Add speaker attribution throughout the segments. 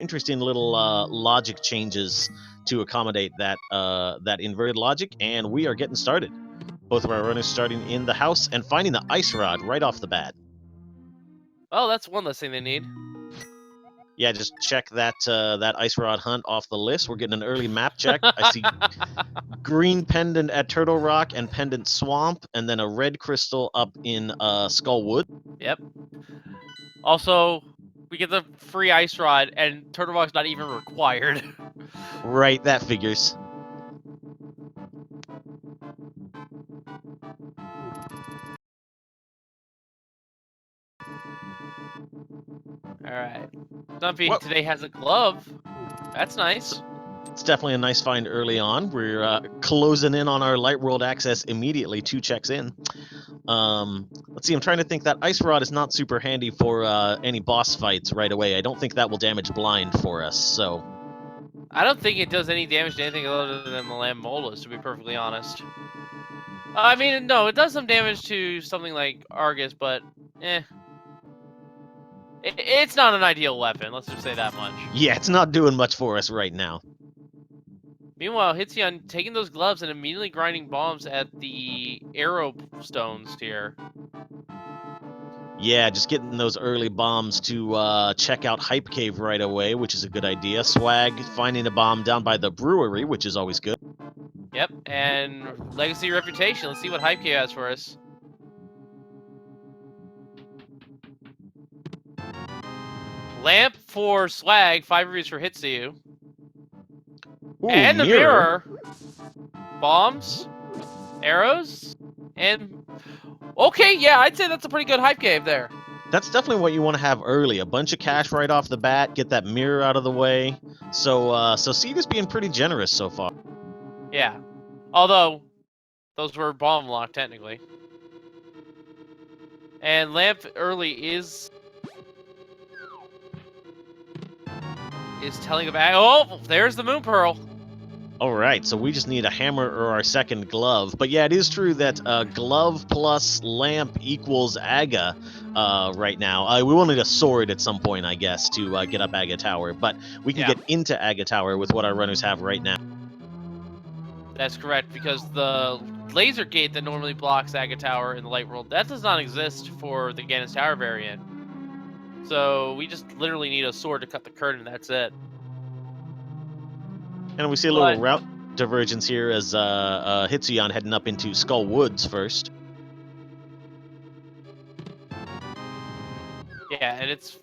Speaker 1: interesting little logic changes to accommodate that that inverted logic, and we are getting started. Both of our runners starting in the house and finding the ice rod right off the bat.
Speaker 2: Oh, that's one less thing they need.
Speaker 1: Yeah, just check that that ice rod hunt off the list. We're getting an early map check. I see green pendant at Turtle Rock and Pendant Swamp, and then a red crystal up in Skull Wood.
Speaker 2: Yep. Also, we get the free ice rod, and Turtle Rock's not even required.
Speaker 1: Right, that figures.
Speaker 2: Alright. Stumpy today has a glove. That's nice.
Speaker 1: It's definitely a nice find early on. We're closing in on our light world access immediately, 2 checks in. Let's see, I'm trying to think. That ice rod is not super handy for any boss fights right away. I don't think that will damage blind for us, so...
Speaker 2: I don't think it does any damage to anything other than the Lambolas, to be perfectly honest. I mean, no, it does some damage to something like Argus, but eh. It's not an ideal weapon, let's just say that much.
Speaker 1: Yeah, it's not doing much for us right now.
Speaker 2: Meanwhile, Hitsuyan taking those gloves and immediately grinding bombs at the arrow stones here.
Speaker 1: Yeah, just getting those early bombs to check out Hype Cave right away, which is a good idea. Swag finding a bomb down by the brewery, which is always good.
Speaker 2: Yep, and Legacy Reputation. Let's see what Hype Cave has for us. Lamp for Swag, 5 reviews for Hitsu.
Speaker 1: Ooh,
Speaker 2: and the mirror. Bombs, arrows, and... Okay, yeah, I'd say that's a pretty good Hype Cave there.
Speaker 1: That's definitely what you want to have early. A bunch of cash right off the bat, get that mirror out of the way. So Seed is being pretty generous so far.
Speaker 2: Yeah. Although, those were bomb locked, technically. And Lamp early is telling about... Oh, there's the Moon Pearl.
Speaker 1: Alright, so we just need a hammer or our second glove. But yeah, it is true that glove plus lamp equals Aga right now. We will need a sword at some point, I guess, to get up Aga Tower. But we can get into Aga Tower with what our runners have right now.
Speaker 2: That's correct, because the laser gate that normally blocks Aga Tower in the Light World, that does not exist for the Gannon Tower variant. So we just literally need a sword to cut the curtain, that's it.
Speaker 1: And we see a little route divergence here as Hitsuyan heading up into Skull Woods first.
Speaker 2: Yeah, and it's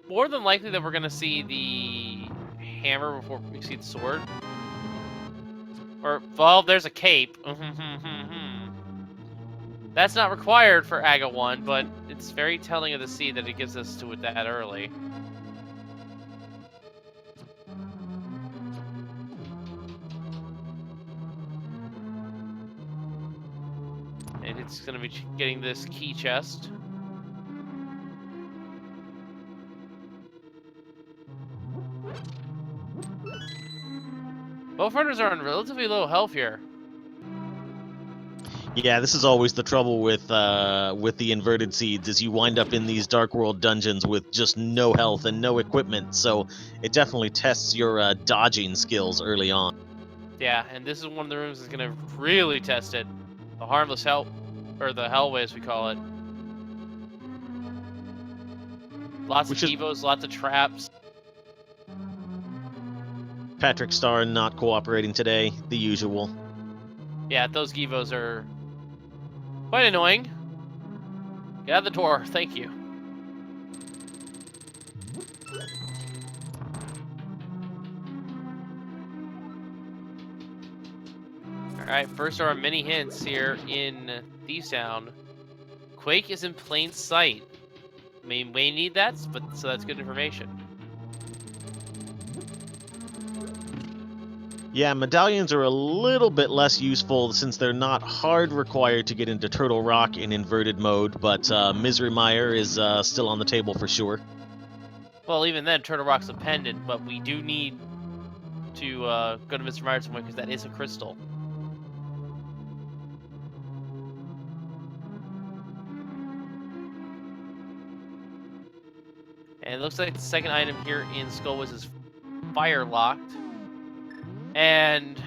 Speaker 2: more than likely that we're going to see the hammer before we see the sword. Or, well, there's a cape. That's not required for Aga 1, but it's very telling of the seed that it gives us to it that early. And it's going to be getting this key chest. Both runners are on relatively low health here.
Speaker 1: Yeah, this is always the trouble with the inverted seeds, is you wind up in these Dark World dungeons with just no health and no equipment, so it definitely tests your dodging skills early on.
Speaker 2: Yeah, and this is one of the rooms that's going to really test it. The harmless hell, or the hellway as we call it. Lots of evos, lots of traps.
Speaker 1: Patrick Starr not cooperating today, the usual.
Speaker 2: Yeah, those Givos are quite annoying. Get out of the door, thank you. Alright, first are our mini hints here in Thieves Town. Quake is in plain sight. I mean, we need that, but so that's good information.
Speaker 1: Yeah, medallions are a little bit less useful since they're not hard required to get into Turtle Rock in inverted mode, but Misery Mire is still on the table for sure.
Speaker 2: Well, even then, Turtle Rock's a pendant, but we do need to go to Mr. Mire somewhere because that is a crystal. And it looks like the second item here in Skullwoods is fire locked. And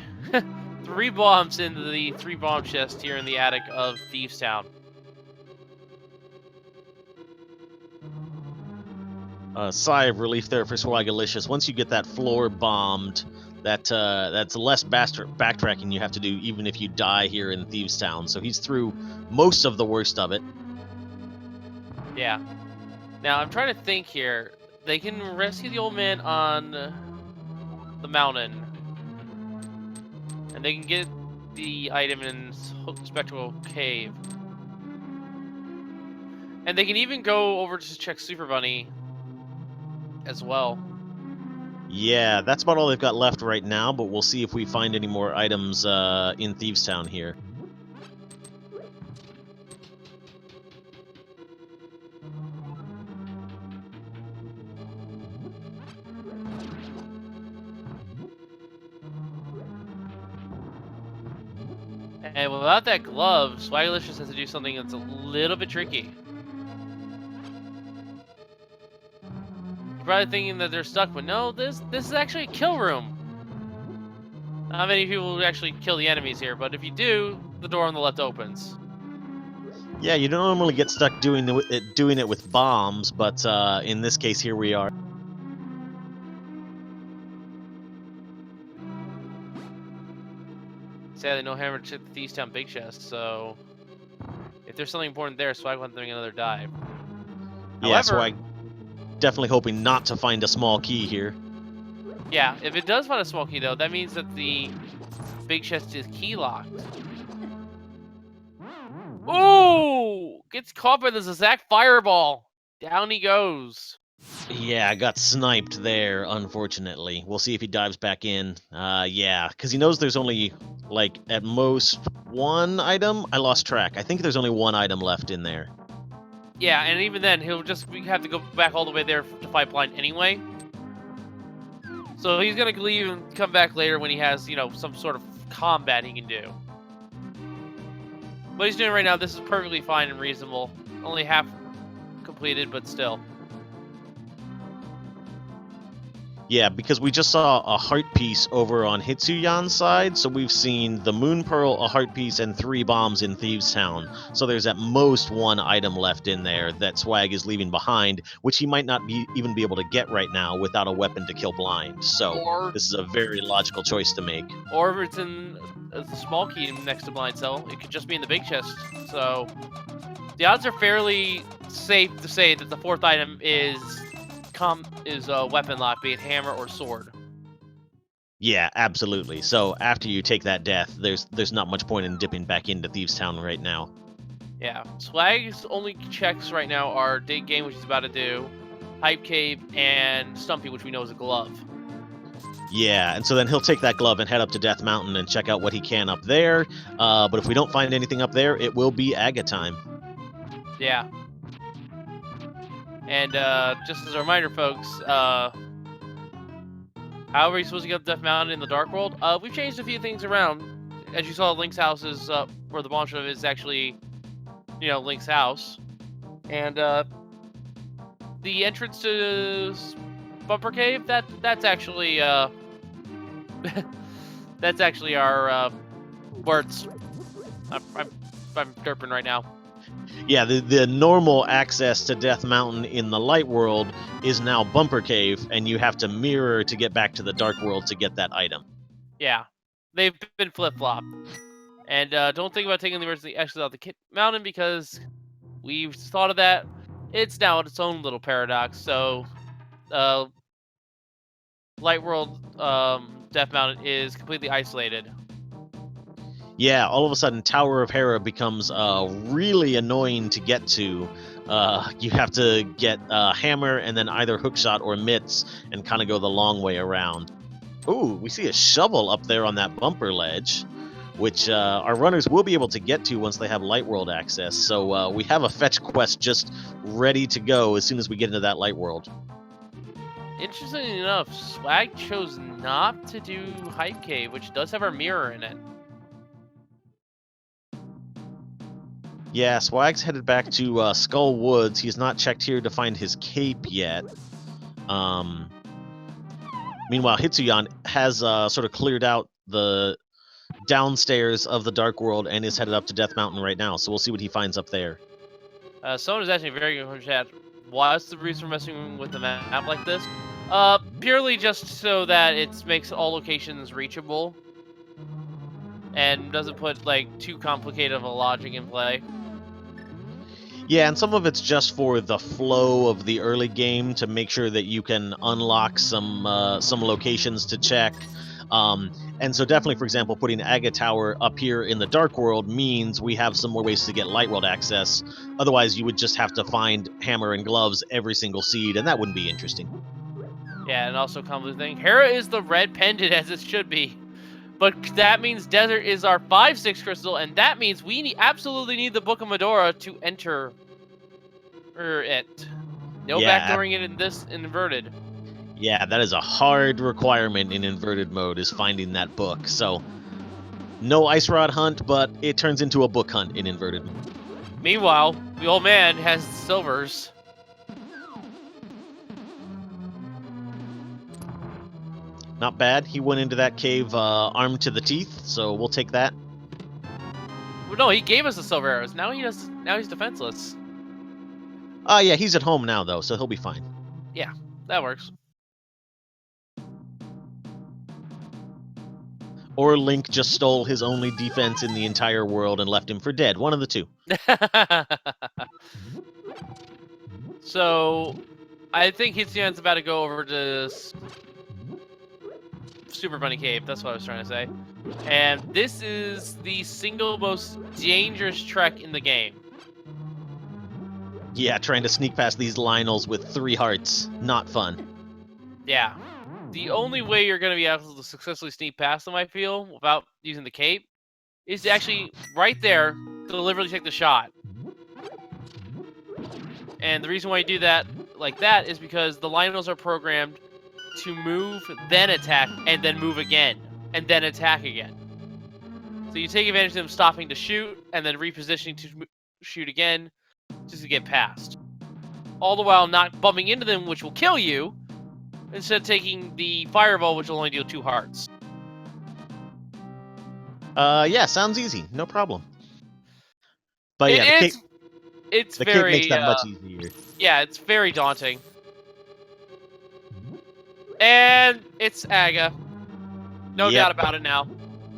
Speaker 2: 3 bombs into the 3 bomb chest here in the attic of Thieves Town.
Speaker 1: Sigh of relief there for Swagalicous. Once you get that floor bombed, that's less backtracking you have to do, even if you die here in Thieves Town. So he's through most of the worst of it.
Speaker 2: Yeah. Now I'm trying to think here. They can rescue the old man on the mountain, and they can get the item in Spectral Cave, and they can even go over to check Super Bunny as well.
Speaker 1: Yeah, that's about all they've got left right now, but we'll see if we find any more items in Thieves Town here.
Speaker 2: And without that glove, Swagalicous has to do something that's a little bit tricky. You're probably thinking that they're stuck, but no, this is actually a kill room. Not many people will actually kill the enemies here, but if you do, the door on the left opens.
Speaker 1: Yeah, you don't normally get stuck doing it with bombs, but in this case, here we are.
Speaker 2: Sadly, no hammer to check the Thieves Town big chest, so if there's something important there, Swag wants to make another dive.
Speaker 1: Yeah,
Speaker 2: However,
Speaker 1: Swag definitely hoping not to find a small key here.
Speaker 2: yeah, if it does find a small key, though, that means that the big chest is key locked. Ooh! Gets caught by the Zazak fireball. Down he goes.
Speaker 1: Yeah, I got sniped there, unfortunately. We'll see if he dives back in. Yeah, because he knows there's only, like, at most 1 item. I lost track. I think there's only 1 item left in there.
Speaker 2: Yeah, and even then, he'll just have to go back all the way there to fight blind anyway. So he's gonna leave and come back later when he has, some sort of combat he can do. What he's doing right now, this is perfectly fine and reasonable. Only half completed, but still.
Speaker 1: Yeah, because we just saw a heart piece over on Hitsuyan's side, so we've seen the Moon Pearl, a heart piece, and 3 bombs in Thieves Town. So there's at most 1 item left in there that Swag is leaving behind, which he might not even be able to get right now without a weapon to kill blind. So this is a very logical choice to make.
Speaker 2: Or if it's in the small key next to blind cell, it could just be in the big chest. So the odds are fairly safe to say that the 4th item is a weapon lock, be it hammer or sword.
Speaker 1: Yeah, absolutely. So after you take that death, there's not much point in dipping back into Thieves Town right now.
Speaker 2: Yeah, Swag's only checks right now are Dig Game, which he's about to do, Hype Cave, and Stumpy, which we know is a glove.
Speaker 1: Yeah, and so then he'll take that glove and head up to Death Mountain and check out what he can up there. But if we don't find anything up there, it will be Aga time.
Speaker 2: Yeah. And just as a reminder, folks, how are you supposed to get up Death Mountain in the Dark World? We've changed a few things around. As you saw, Link's house is where the bomb is actually, Link's house. And the entrance to Bumper Cave, that's actually that's actually our words. I'm derping right now.
Speaker 1: Yeah, the normal access to Death Mountain in the Light World is now Bumper Cave, and you have to mirror to get back to the Dark World to get that item.
Speaker 2: Yeah, they've been flip-flopped. And don't think about taking the emergency exit out the mountain, because we've thought of that. It's now its own little paradox. So, Light World Death Mountain is completely isolated.
Speaker 1: Yeah, all of a sudden, Tower of Hera becomes really annoying to get to. You have to get Hammer and then either Hookshot or Mitts and kind of go the long way around. Ooh, we see a shovel up there on that bumper ledge, which our runners will be able to get to once they have Light World access. So we have a fetch quest just ready to go as soon as we get into that Light World.
Speaker 2: Interestingly enough, Swag chose not to do Hype Cave, which does have our mirror in it.
Speaker 1: Yeah, Swag's headed back to Skull Woods. He's not checked here to find his cape yet. Meanwhile, Hitsuyan has sort of cleared out the downstairs of the Dark World and is headed up to Death Mountain right now. So we'll see what he finds up there.
Speaker 2: Someone is asking very good chat. What's the reason for messing with the map like this? Purely just so that it makes all locations reachable and doesn't put like too complicated of a logic in play.
Speaker 1: Yeah, and some of it's just for the flow of the early game to make sure that you can unlock some locations to check. And so definitely, for example, putting Aga Tower up here in the Dark World means we have some more ways to get Light World access. Otherwise, you would just have to find Hammer and Gloves every single seed, and that wouldn't be interesting.
Speaker 2: Yeah, and also convoluted thing. Hera is the red pendant as it should be. But that means Desert is our 5/6 crystal, and that means we absolutely need the Book of Medora to enter it. No backdooring it in this inverted.
Speaker 1: Yeah, that is a hard requirement in inverted mode, is finding that book. So, no Ice Rod hunt, but it turns into a book hunt in inverted mode.
Speaker 2: Meanwhile, the old man has silvers.
Speaker 1: Not bad. He went into that cave armed to the teeth, so we'll take that.
Speaker 2: Well, no, he gave us the silver arrows. Now he's defenseless.
Speaker 1: Yeah, he's at home now though, so he'll be fine.
Speaker 2: Yeah, that works.
Speaker 1: Or Link just stole his only defense in the entire world and left him for dead. One of the two.
Speaker 2: So, I think Hitsuyan's about to go over to Super Bunny Cave. That's what I was trying to say. And this is the single most dangerous trek in the game.
Speaker 1: Yeah, trying to sneak past these Lionels with 3 hearts. Not fun.
Speaker 2: Yeah. The only way you're going to be able to successfully sneak past them, I feel, without using the cape, is to actually, right there, deliberately take the shot. And the reason why you do that like that is because the Lionels are programmed to move, then attack, and then move again, and then attack again. So you take advantage of them stopping to shoot, and then repositioning to shoot again, just to get past. All the while not bumping into them, which will kill you, instead of taking the fireball, which will only deal 2 hearts.
Speaker 1: Yeah, sounds easy. No problem. But yeah,
Speaker 2: it's
Speaker 1: the
Speaker 2: very,
Speaker 1: cape makes that much easier.
Speaker 2: Yeah, it's very daunting. And it's Aga. No doubt about it now.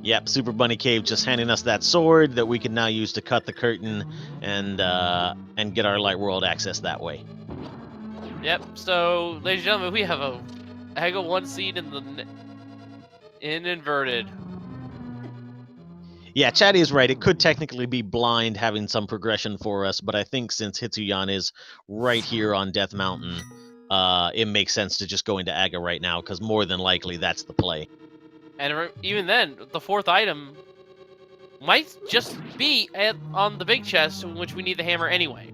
Speaker 1: Yep, Super Bunny Cave just handing us that sword that we can now use to cut the curtain and get our Light World access that way.
Speaker 2: Yep. So, ladies and gentlemen, we have a Aga 1 seed in inverted.
Speaker 1: Yeah, Chatty is right. It could technically be blind having some progression for us, but I think since Hitsuyan is right here on Death Mountain, it makes sense to just go into Aga right now, because more than likely that's the play.
Speaker 2: And even then, the 4th item might just be on the big chest, in which we need the hammer anyway.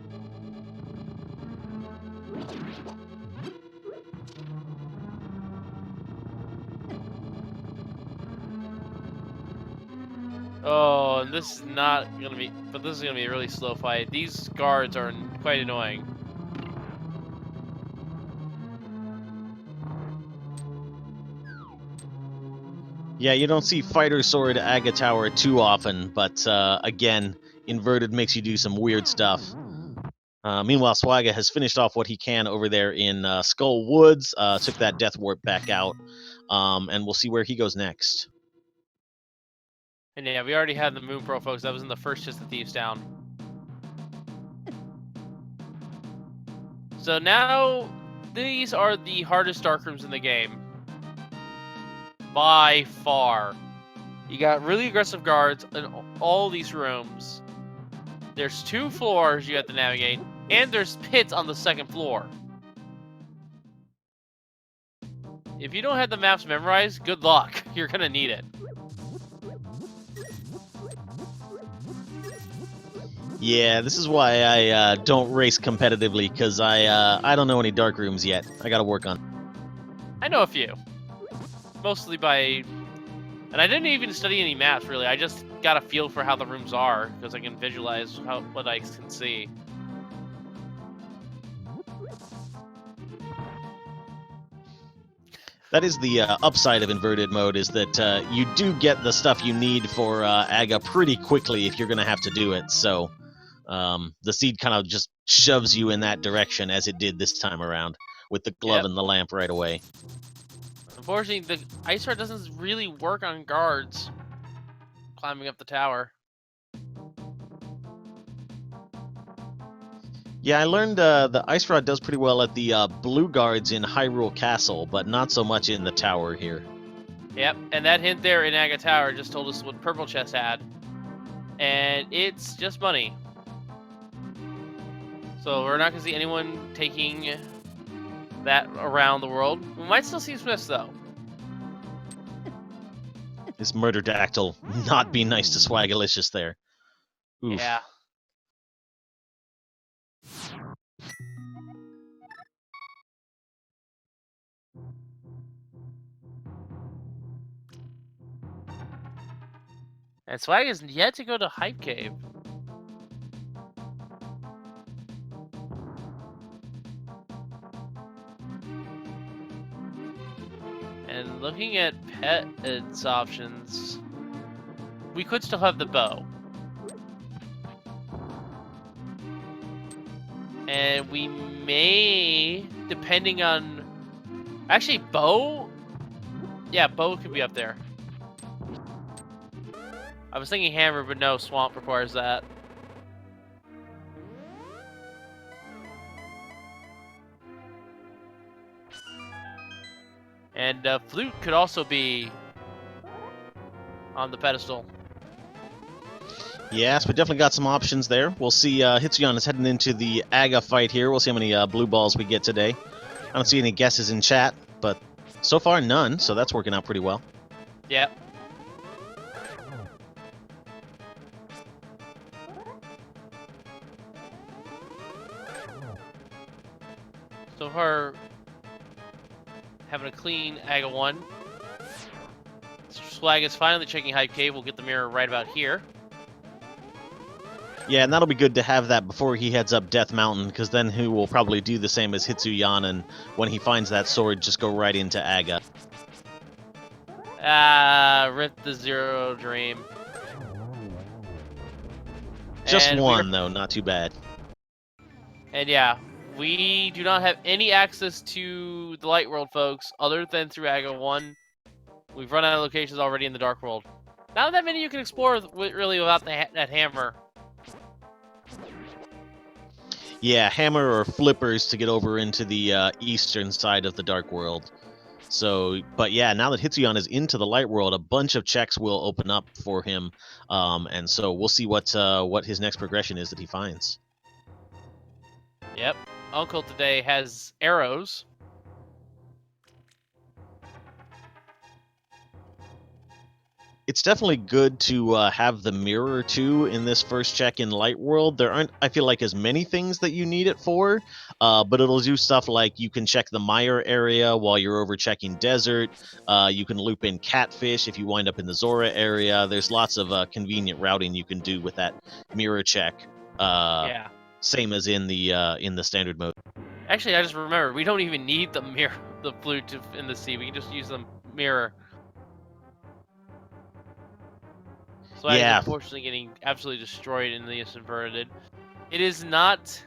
Speaker 2: Oh, and this is not gonna be, but this is gonna be a really slow fight. These guards are quite annoying.
Speaker 1: Yeah, you don't see Fighter Sword Aga Tower too often, but again, inverted makes you do some weird stuff. Meanwhile, Swaga has finished off what he can over there in Skull Woods, took that Death Warp back out, and we'll see where he goes next.
Speaker 2: And yeah, we already had the Moon Pro, folks. That was in the first Chest of Thieves down. So now, these are the hardest dark rooms in the game. By far. You got really aggressive guards in all these rooms. There's 2 floors you have to navigate, and there's pits on the 2nd floor. If you don't have the maps memorized, good luck. You're gonna need it.
Speaker 1: Yeah, this is why I don't race competitively, because I don't know any dark rooms yet. I gotta work on.
Speaker 2: I know a few. Mostly by... And I didn't even study any maps, really. I just got a feel for how the rooms are, because I can visualize what I can see.
Speaker 1: That is the upside of inverted mode, is that you do get the stuff you need for Aga pretty quickly if you're going to have to do it. So the seed kind of just shoves you in that direction as it did this time around with the glove
Speaker 2: Yep.
Speaker 1: and the lamp right away.
Speaker 2: Unfortunately, the ice rod doesn't really work on guards climbing up the tower.
Speaker 1: Yeah, I learned the ice rod does pretty well at the blue guards in Hyrule Castle, but not so much in the tower here.
Speaker 2: Yep, and that hint there in Aga Tower just told us what Purple Chest had. And it's just money. So we're not going to see anyone taking that around the world. We might still see Smiths, though.
Speaker 1: This Murderdactyl not be nice to Swagalicous there. Oof.
Speaker 2: Yeah. And Swag is yet to go to Hype Cave. And looking at pets options, we could still have the bow. And we may, depending on... Actually, bow? Yeah, bow could be up there. I was thinking hammer, but no, swamp requires that. And flute could also be on the pedestal.
Speaker 1: Yes, we definitely got some options there. We'll see. Hitsuyan is heading into the Aga fight here. We'll see how many blue balls we get today. I don't see any guesses in chat, but so far none, so that's working out pretty well.
Speaker 2: Yep. So far, having a clean Aga 1. Swag is finally checking Hype Cave. We'll get the mirror right about here.
Speaker 1: Yeah, and that'll be good to have that before he heads up Death Mountain, because then he will probably do the same as Hitsuyan, and when he finds that sword, just go right into Aga.
Speaker 2: Rip the Zero Dream.
Speaker 1: Just
Speaker 2: And
Speaker 1: one, though, not too bad.
Speaker 2: And yeah, we do not have any access to the Light World, folks, other than through Aga 1. We've run out of locations already in the Dark World. Not that many you can explore really without that hammer.
Speaker 1: Yeah, hammer or flippers to get over into the eastern side of the Dark World. So, but yeah, now that Hitsuyan is into the Light World, a bunch of checks will open up for him, and so we'll see what his next progression is that he finds.
Speaker 2: Yep, Uncle today has arrows.
Speaker 1: It's definitely good to have the mirror too in this first check in Light World. There aren't, I feel like, as many things that you need it for, but it'll do stuff like you can check the mire area while you're over checking desert. You can loop in catfish if you wind up in the Zora area. There's lots of convenient routing you can do with that mirror check.
Speaker 2: Yeah.
Speaker 1: Same as in the standard mode.
Speaker 2: Actually, I just remembered we don't even need the mirror, the flute in the sea. We can just use the mirror. So
Speaker 1: Yeah.
Speaker 2: is unfortunately getting absolutely destroyed in this inverted. It is not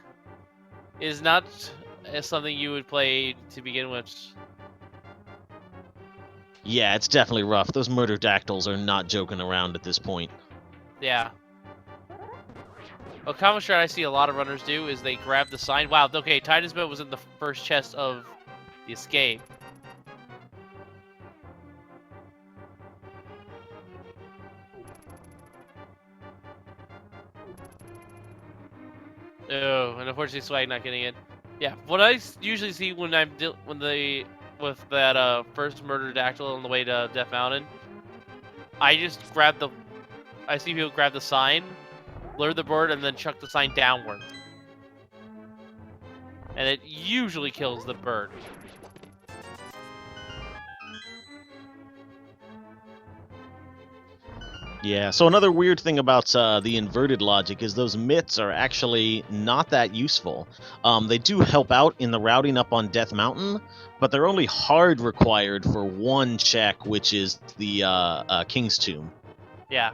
Speaker 2: something you would play to begin with.
Speaker 1: Yeah, it's definitely rough. Those Murderdactyls are not joking around at this point.
Speaker 2: Yeah. A common strat I see a lot of runners do is they grab the sign. Wow, okay, Titan's Boat was in the first chest of the escape. Oh, and unfortunately Swag not getting it. Yeah, what I usually see when I'm with that first Murderdactyl on the way to Death Mountain, I just I see people grab the sign, lure the bird, and then chuck the sign downward. And it usually kills the bird.
Speaker 1: Yeah, so another weird thing about the inverted logic is those myths are actually not that useful. They do help out in the routing up on Death Mountain, but they're only hard required for one check, which is the King's Tomb.
Speaker 2: Yeah.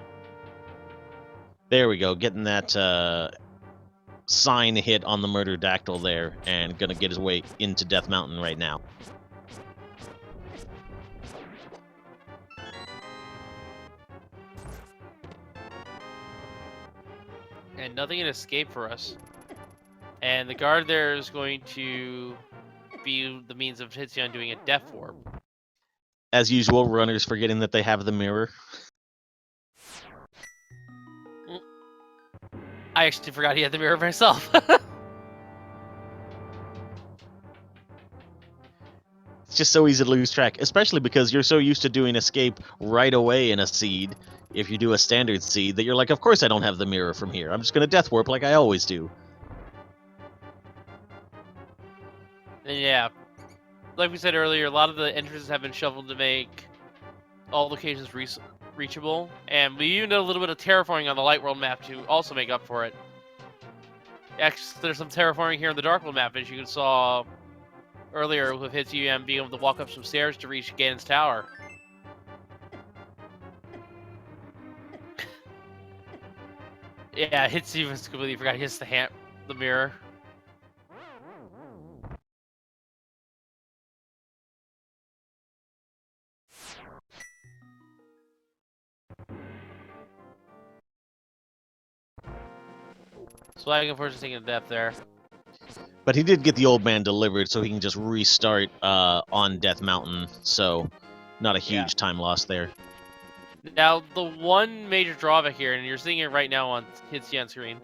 Speaker 1: There we go, getting that sign hit on the Murder Dactyl there, and gonna get his way into Death Mountain right now.
Speaker 2: And nothing can escape for us. And the guard there is going to be the means of Hitsuyan doing a death warp.
Speaker 1: As usual, runners forgetting that they have the mirror.
Speaker 2: I actually forgot he had the mirror myself.
Speaker 1: It's just so easy to lose track, especially because you're so used to doing escape right away in a seed. If you do a standard seed, that you're like, of course I don't have the mirror from here. I'm just gonna death warp like I always do.
Speaker 2: And yeah, like we said earlier, a lot of the entrances have been shoveled to make all locations reachable, and we even did a little bit of terraforming on the Light World map to also make up for it. Actually, there's some terraforming here in the Dark World map, as you saw earlier with Hitsuyan being able to walk up some stairs to reach Ganon's tower. Yeah, Hitsuyan's completely forgot he has the mirror. Swag, unfortunately, taking a death there.
Speaker 1: But he did get the old man delivered, so he can just restart on Death Mountain. So, not a huge time loss there.
Speaker 2: Now, the one major drawback here, and you're seeing it right now on Hitsuyan's screen,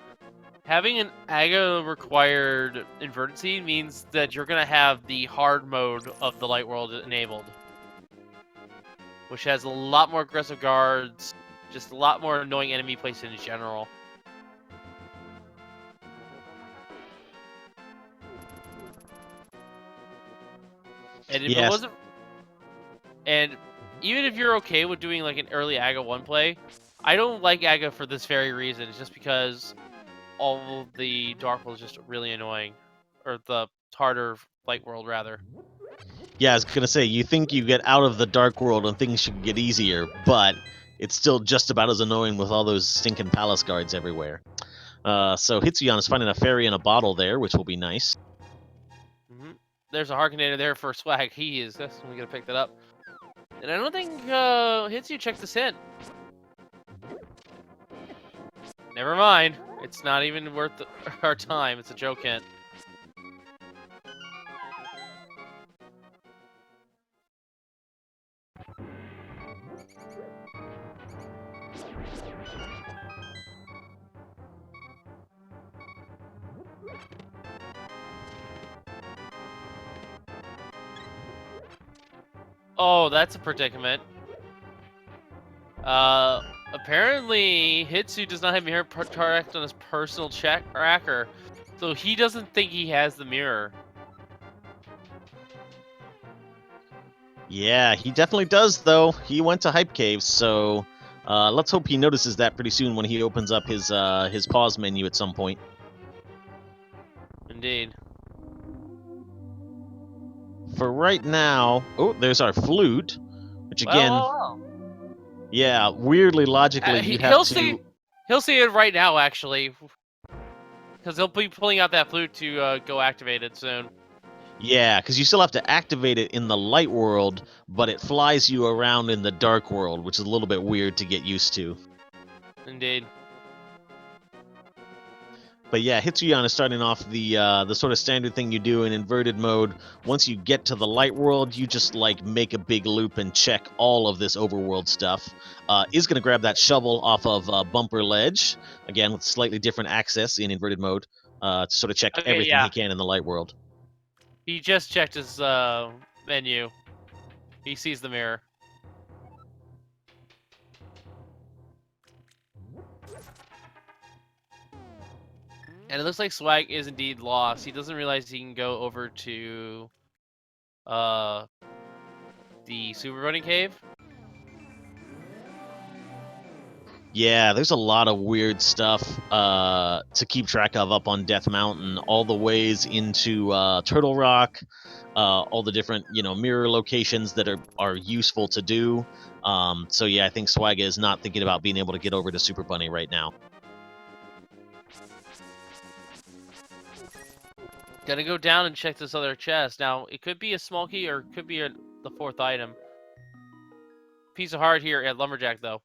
Speaker 2: having an Aga required inverted seed means that you're going to have the hard mode of the Light World enabled, which has a lot more aggressive guards, just a lot more annoying enemy placement in general. And if it wasn't, and even if you're okay with doing like an early Aga 1 play, I don't like Aga for this very reason. It's just because all the Dark World is just really annoying, or the harder Light World rather.
Speaker 1: Yeah, I was gonna say, you think you get out of the Dark World and things should get easier, but it's still just about as annoying with all those stinking palace guards everywhere. So Hitsuyan is finding a fairy in a bottle there, which will be nice.
Speaker 2: There's a Harkinator there for Swag. He is definitely gonna pick that up. And I don't think Hitsu checked this hint. Never mind. It's not even worth our time. It's a joke hint. Oh, that's a predicament. Apparently Hitsu does not have mirror correct on his personal tracker, so he doesn't think he has the mirror.
Speaker 1: Yeah, he definitely does, though. He went to Hype Cave, so let's hope he notices that pretty soon when he opens up his pause menu at some point.
Speaker 2: Indeed.
Speaker 1: For right now, oh, there's our flute, which again, yeah, weirdly logically, you have to.
Speaker 2: He'll see it right now, actually, because he'll be pulling out that flute to go activate it soon.
Speaker 1: Yeah, because you still have to activate it in the light world, but it flies you around in the dark world, which is a little bit weird to get used to.
Speaker 2: Indeed.
Speaker 1: But yeah, Hitsuyan is starting off the sort of standard thing you do in inverted mode. Once you get to the light world, you just like make a big loop and check all of this overworld stuff. Is going to grab that shovel off of Bumper Ledge, again with slightly different access in inverted mode, to sort of check everything he can in the light world.
Speaker 2: He just checked his menu. He sees the mirror. And it looks like Swag is indeed lost. He doesn't realize he can go over to the Super Running Cave.
Speaker 1: Yeah, there's a lot of weird stuff to keep track of up on Death Mountain, all the ways into Turtle Rock, all the different mirror locations that are useful to do. So yeah, I think Swagga is not thinking about being able to get over to Super Bunny right now.
Speaker 2: Gonna go down and check this other chest. Now, it could be a small key or it could be the fourth item. Piece of heart here at Lumberjack, though.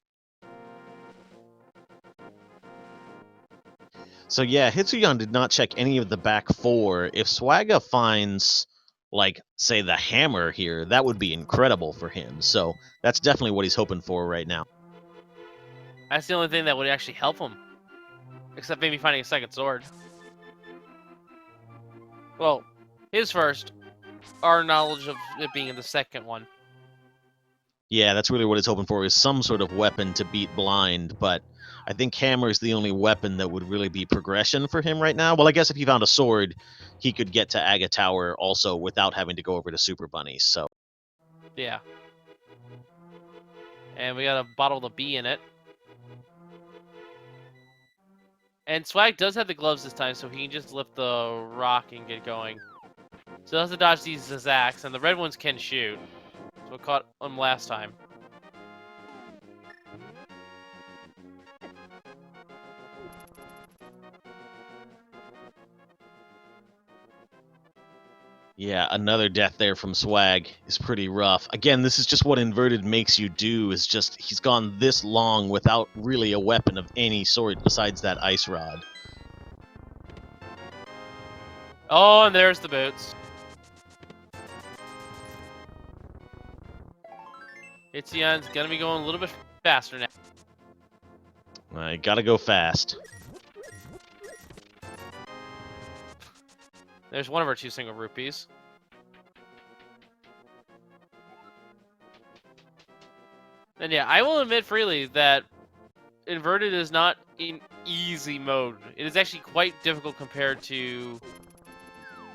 Speaker 1: So yeah, Hitsuyan did not check any of the back four. If Swagga finds, like, say, the hammer here, that would be incredible for him. So that's definitely what he's hoping for right now.
Speaker 2: That's the only thing that would actually help him. Except maybe finding a second sword. Well, his first. Our knowledge of it being in the second one.
Speaker 1: Yeah, that's really what he's hoping for, is some sort of weapon to beat blind, but I think hammer is the only weapon that would really be progression for him right now. Well, I guess if he found a sword, he could get to Aga Tower also without having to go over to Super Bunny, so.
Speaker 2: Yeah. And we got a bottle of B in it. And Swag does have the gloves this time, so he can just lift the rock and get going. So he has to dodge these Zazaks, and the red ones can shoot. So it caught him last time.
Speaker 1: Yeah, another death there from Swag is pretty rough. Again, this is just what inverted makes you do, is just he's gone this long without really a weapon of any sort besides that ice rod.
Speaker 2: Oh, and there's the boots. Hitsuyan's gonna be going a little bit faster now.
Speaker 1: I gotta go fast.
Speaker 2: There's one of our 2 single rupees. And yeah, I will admit freely that inverted is not in easy mode. It is actually quite difficult compared to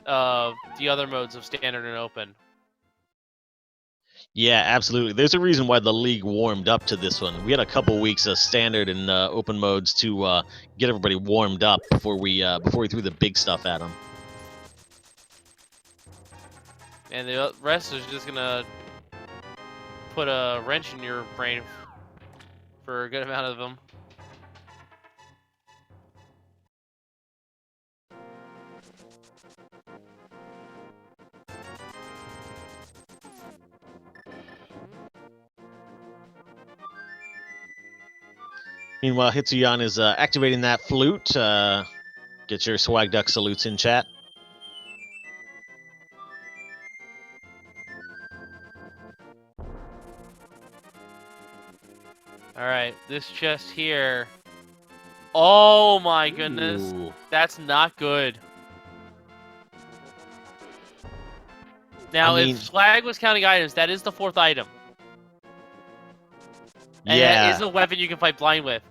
Speaker 2: the other modes of standard and open.
Speaker 1: Yeah, absolutely. There's a reason why the league warmed up to this one. We had a couple weeks of standard and open modes to get everybody warmed up before we threw the big stuff at them.
Speaker 2: And the rest is just gonna put a wrench in your brain for a good amount of them.
Speaker 1: Meanwhile, Hitsuyan is activating that flute. Get your Swag Duck salutes in chat.
Speaker 2: Alright, this chest here. Oh my goodness.
Speaker 1: Ooh.
Speaker 2: That's not good. Now,
Speaker 1: I mean,
Speaker 2: if Swag was counting items, that is the 4th item. And
Speaker 1: yeah,
Speaker 2: that is a weapon you can fight blind with.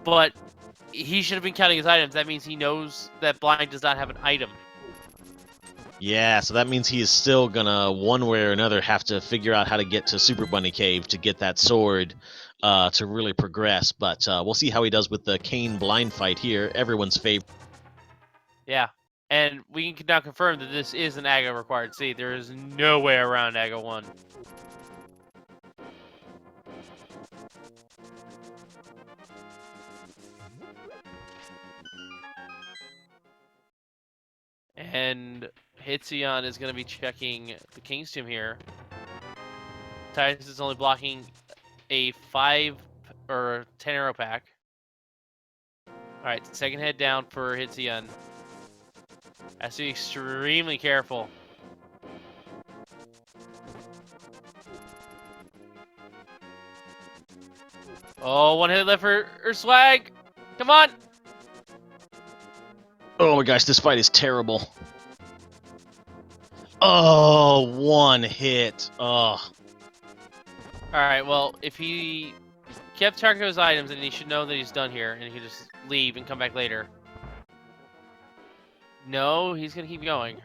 Speaker 2: But he should have been counting his items. That means he knows that blind does not have an item.
Speaker 1: yeah. So that means he is still gonna, one way or another, have to figure out how to get to Super Bunny Cave to get that sword to really progress. But we'll see how he does with the Kane blind fight here. Everyone's favorite.
Speaker 2: Yeah. And we can now confirm that this is an Aga required seed. There is no way around Aga 1. And Hitsuyan is going to be checking the King's Tomb here. Titus is only blocking a 5 or 10 arrow pack. Alright, second head down for Hitsuyan. Has to be extremely careful. Oh, one hit left for Swag. Come on.
Speaker 1: Oh my gosh, this fight is terrible. Oh, one hit. Oh.
Speaker 2: Alright, well, if he kept track of his items, then he should know that he's done here, and he can just leave and come back later. No, he's going to keep going.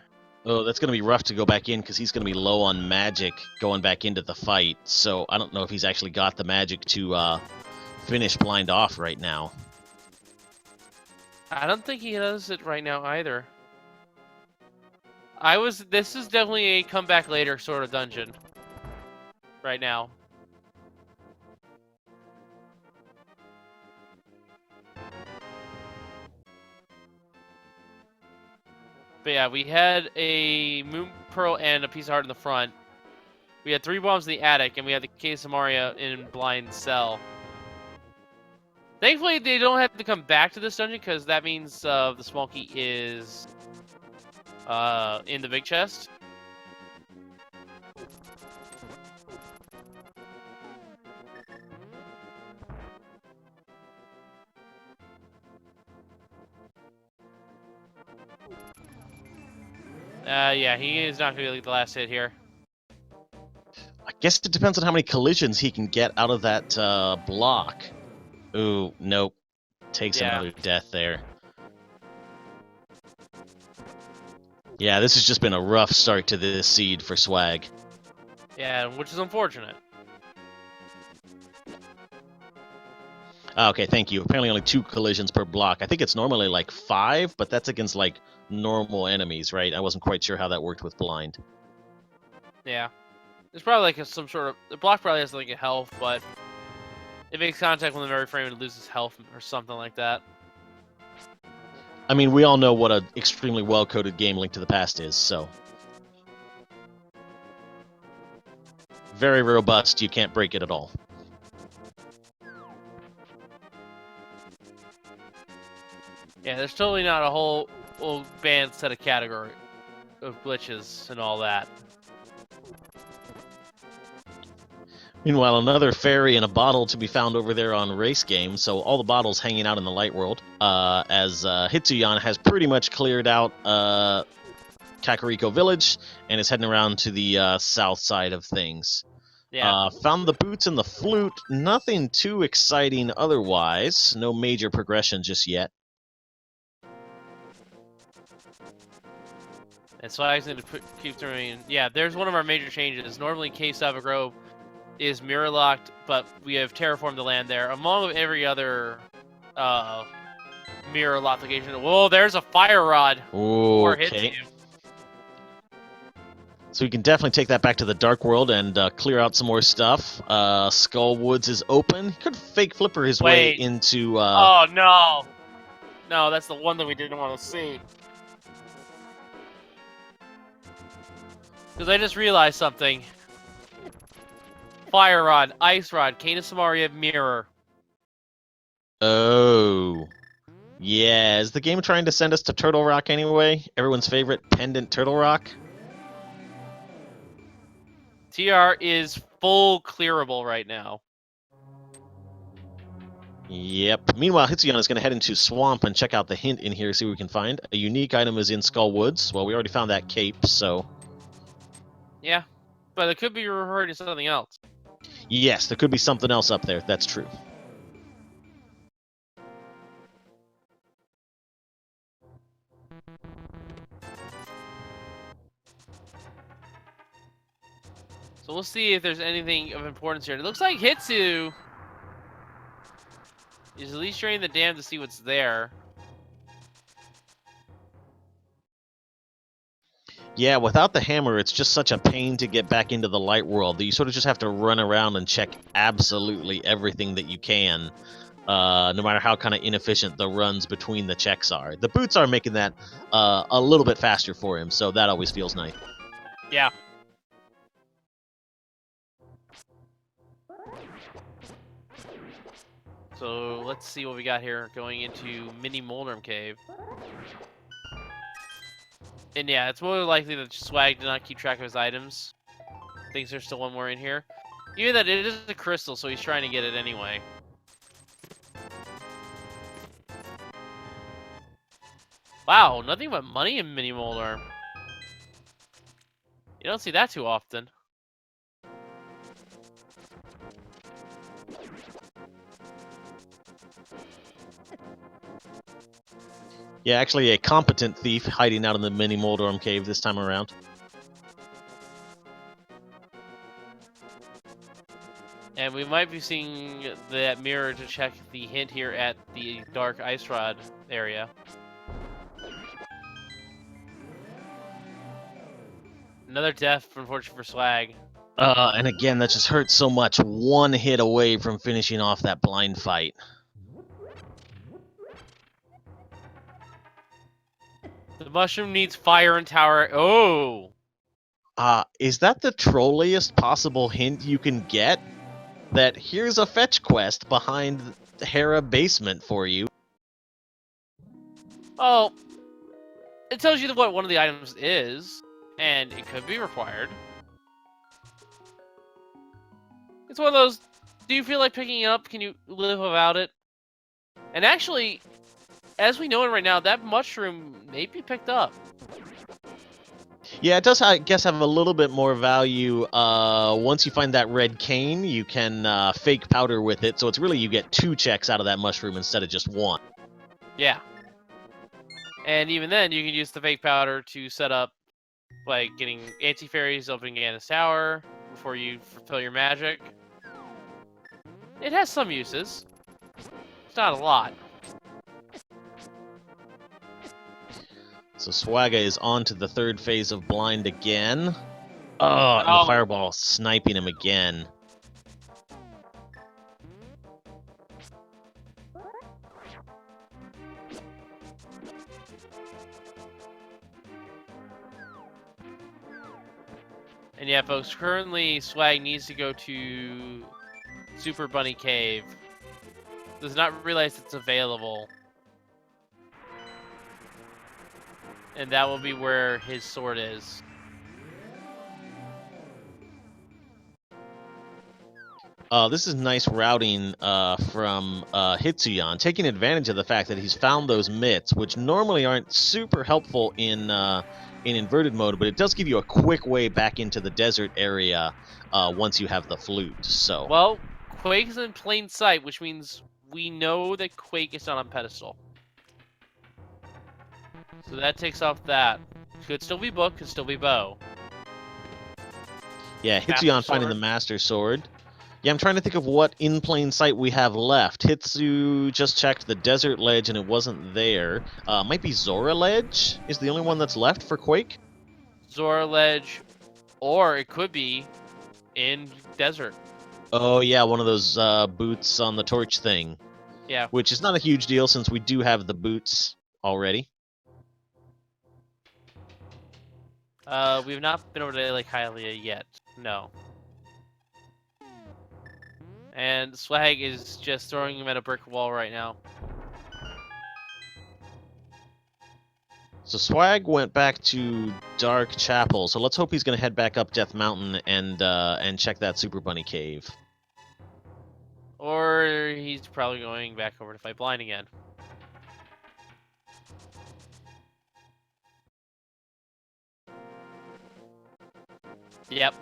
Speaker 1: Oh, that's going to be rough to go back in because he's going to be low on magic going back into the fight. So I don't know if he's actually got the magic to finish Blind off right now.
Speaker 2: I don't think he does it right now either. This is definitely a come back later sort of dungeon. Right now. But yeah, we had a Moon Pearl and a piece of heart in the front. We had 3 bombs in the attic, and we had the case of Mario in Blind Cell. Thankfully, they don't have to come back to this dungeon, because that means the small key is in the big chest. Yeah, he is not going to be the last hit here.
Speaker 1: I guess it depends on how many collisions he can get out of that block. Ooh, nope. Takes another death there. Yeah, this has just been a rough start to this seed for Swag.
Speaker 2: Yeah, which is unfortunate.
Speaker 1: Okay, thank you. Apparently only 2 collisions per block. I think it's normally like 5, but that's against like normal enemies, right? I wasn't quite sure how that worked with Blind.
Speaker 2: Yeah. There's probably like some sort of... The block probably has like a health, but it makes contact with the memory frame and it loses health or something like that.
Speaker 1: I mean, we all know what an extremely well-coded game Link to the Past is, so... Very robust, you can't break it at all.
Speaker 2: Yeah, there's totally not a whole band set of category of glitches and all that.
Speaker 1: Meanwhile, another fairy in a bottle to be found over there on Race Game, so all the bottles hanging out in the light world, as Hitsuyan has pretty much cleared out Kakariko Village and is heading around to the south side of things.
Speaker 2: Yeah.
Speaker 1: Found the boots and the flute, nothing too exciting otherwise, no major progression just yet.
Speaker 2: And so I was going to keep throwing... Yeah, there's one of our major changes. Normally, Cave Sava Grove is mirror locked, but we have terraformed the land there, along with every other mirror lock location. Whoa, there's a fire rod.
Speaker 1: Okay. So we can definitely take that back to the Dark World and clear out some more stuff. Skull Woods is open. He could fake flipper his way into...
Speaker 2: Oh, no. No, that's the one that we didn't want to see. Because I just realized something. Fire Rod, Ice Rod, Cane of Samaria, Mirror.
Speaker 1: Oh. Yeah, is the game trying to send us to Turtle Rock anyway? Everyone's favorite pendant Turtle Rock?
Speaker 2: TR is full clearable right now.
Speaker 1: Yep. Meanwhile, Hitsuyan is going to head into Swamp and check out the hint in here, see what we can find. A unique item is in Skull Woods. Well, we already found that cape, so...
Speaker 2: Yeah, but it could be referring to something else.
Speaker 1: Yes, there could be something else up there. That's true.
Speaker 2: So we'll see if there's anything of importance here. It looks like Hitsu is at least draining the dam to see what's there.
Speaker 1: Yeah, without the hammer, it's just such a pain to get back into the light world that you sort of just have to run around and check absolutely everything that you can, no matter how kind of inefficient the runs between the checks are. The boots are making that a little bit faster for him, so that always feels nice.
Speaker 2: Yeah. So let's see what we got here going into Mini Moldrum Cave. And yeah, it's more likely that Swag did not keep track of his items. Thinks there's still one more in here. Even that it is a crystal, so he's trying to get it anyway. Wow, nothing but money in Mini Moldrum. You don't see that too often.
Speaker 1: Yeah, actually a competent thief hiding out in the Mini Moldrum Cave this time around.
Speaker 2: And we might be seeing that mirror to check the hint here at the dark ice rod area. Another death, unfortunately, for Swag.
Speaker 1: And again, that just hurts so much. One hit away from finishing off that blind fight.
Speaker 2: The mushroom needs fire and tower. Oh!
Speaker 1: Is that the trolliest possible hint you can get? That here's a fetch quest behind the Hera basement for you.
Speaker 2: Oh, it tells you what one of the items is, and it could be required. It's one of those, do you feel like picking it up? Can you live without it? And actually, as we know it right now, that mushroom may be picked up.
Speaker 1: Yeah, it does, I guess, have a little bit more value. Once you find that red cane, you can fake powder with it, so it's really you get 2 checks out of that mushroom instead of just 1.
Speaker 2: Yeah. And even then, you can use the fake powder to set up, like, getting anti-fairies opening Ganon's tower before you fulfill your magic. It has some uses. It's not a lot.
Speaker 1: So Swaga is on to the 3rd phase of blind again. Oh, and the fireball sniping him again.
Speaker 2: And yeah, folks, currently Swag needs to go to Super Bunny Cave. Does not realize it's available. And that will be where his sword is.
Speaker 1: This is nice routing from Hitsuyan, taking advantage of the fact that he's found those mitts, which normally aren't super helpful in inverted mode, but it does give you a quick way back into the desert area once you have the flute. So
Speaker 2: Well, Quake is in plain sight, which means we know that Quake is not on pedestal. So that takes off that. Could still be book, could still be bow.
Speaker 1: yeah, Hitsuyan finding the Master Sword. Yeah, I'm trying to think of what in plain sight we have left. Hitsu just checked the desert ledge and it wasn't there. Might be Zora Ledge is the only one that's left for Quake.
Speaker 2: Zora Ledge, or it could be in desert.
Speaker 1: Oh yeah, one of those boots on the torch thing.
Speaker 2: Yeah.
Speaker 1: Which is not a huge deal since we do have the boots already.
Speaker 2: We've not been over to Lake Hylia yet. No. And Swag is just throwing him at a brick wall right now.
Speaker 1: So Swag went back to Dark Chapel, so let's hope he's going to head back up Death Mountain and check that Super Bunny Cave.
Speaker 2: Or he's probably going back over to fight Blind again. Yep.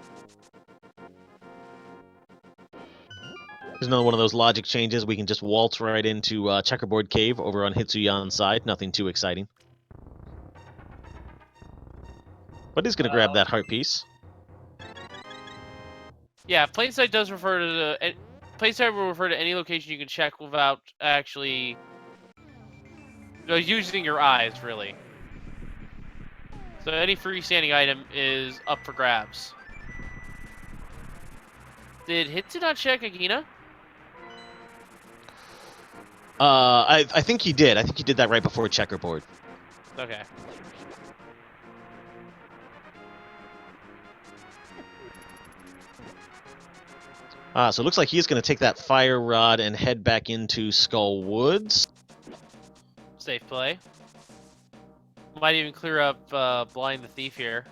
Speaker 1: There's another one of those logic changes. We can just waltz right into Checkerboard Cave over on Hitsuyan's side. Nothing too exciting. But he's going to grab that heart piece.
Speaker 2: Yeah, plain sight does refer to the... Plain sight will refer to any location you can check without actually... using your eyes, really. So any freestanding item is up for grabs. Did Hitsu not check Agahnim?
Speaker 1: I think he did. I think he did that right before Checkerboard.
Speaker 2: Okay.
Speaker 1: So it looks like he's going to take that fire rod and head back into Skull Woods.
Speaker 2: Safe play. Might even clear up Blind the Thief here.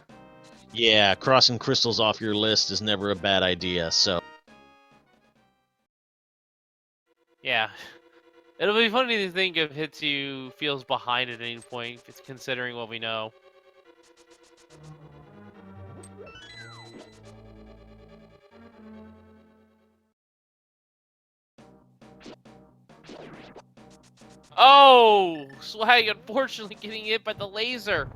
Speaker 1: Yeah, crossing crystals off your list is never a bad idea, so...
Speaker 2: Yeah. It'll be funny to think if Hitsu feels behind at any point, considering what we know. Oh! Swag unfortunately getting hit by the laser.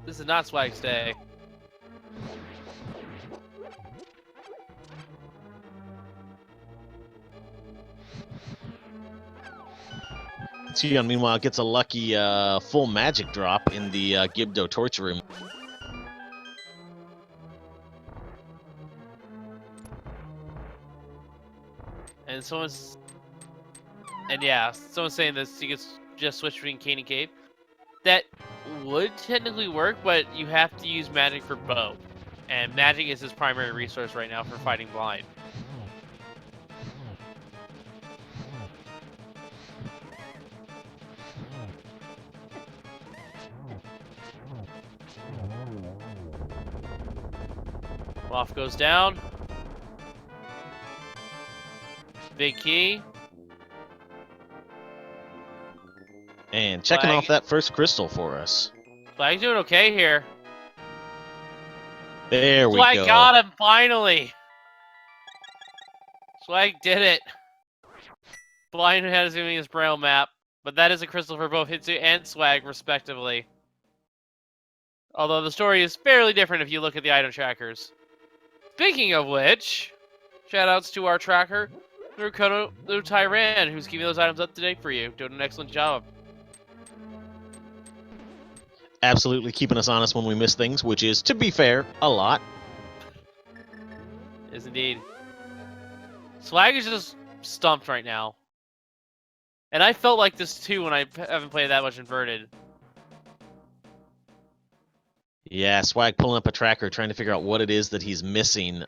Speaker 2: This is not Swag's day.
Speaker 1: Hitsuyan, meanwhile, gets a lucky full magic drop in the Gibdo torture room.
Speaker 2: And someone's saying this. You could just switch between Cane and Cape. That would technically work, but you have to use magic for both. And magic is his primary resource right now for fighting blind. Waff goes down. Big key.
Speaker 1: And checking off that first crystal for us.
Speaker 2: Swag's doing okay here.
Speaker 1: There we
Speaker 2: Swag
Speaker 1: go.
Speaker 2: got him, finally! Swag did it. Blind has giving his braille map, but that is a crystal for both Hitsu and Swag, respectively. Although the story is fairly different if you look at the item trackers. Speaking of which, shoutouts to our tracker, Nurukono Tyran, who's keeping those items up to date for you. Doing an excellent job.
Speaker 1: Absolutely keeping us honest when we miss things, which is, to be fair, a lot.
Speaker 2: Is indeed. Swag is just stumped right now. And I felt like this too when I haven't played that much Inverted.
Speaker 1: Yeah, Swag pulling up a tracker, trying to figure out what it is that he's missing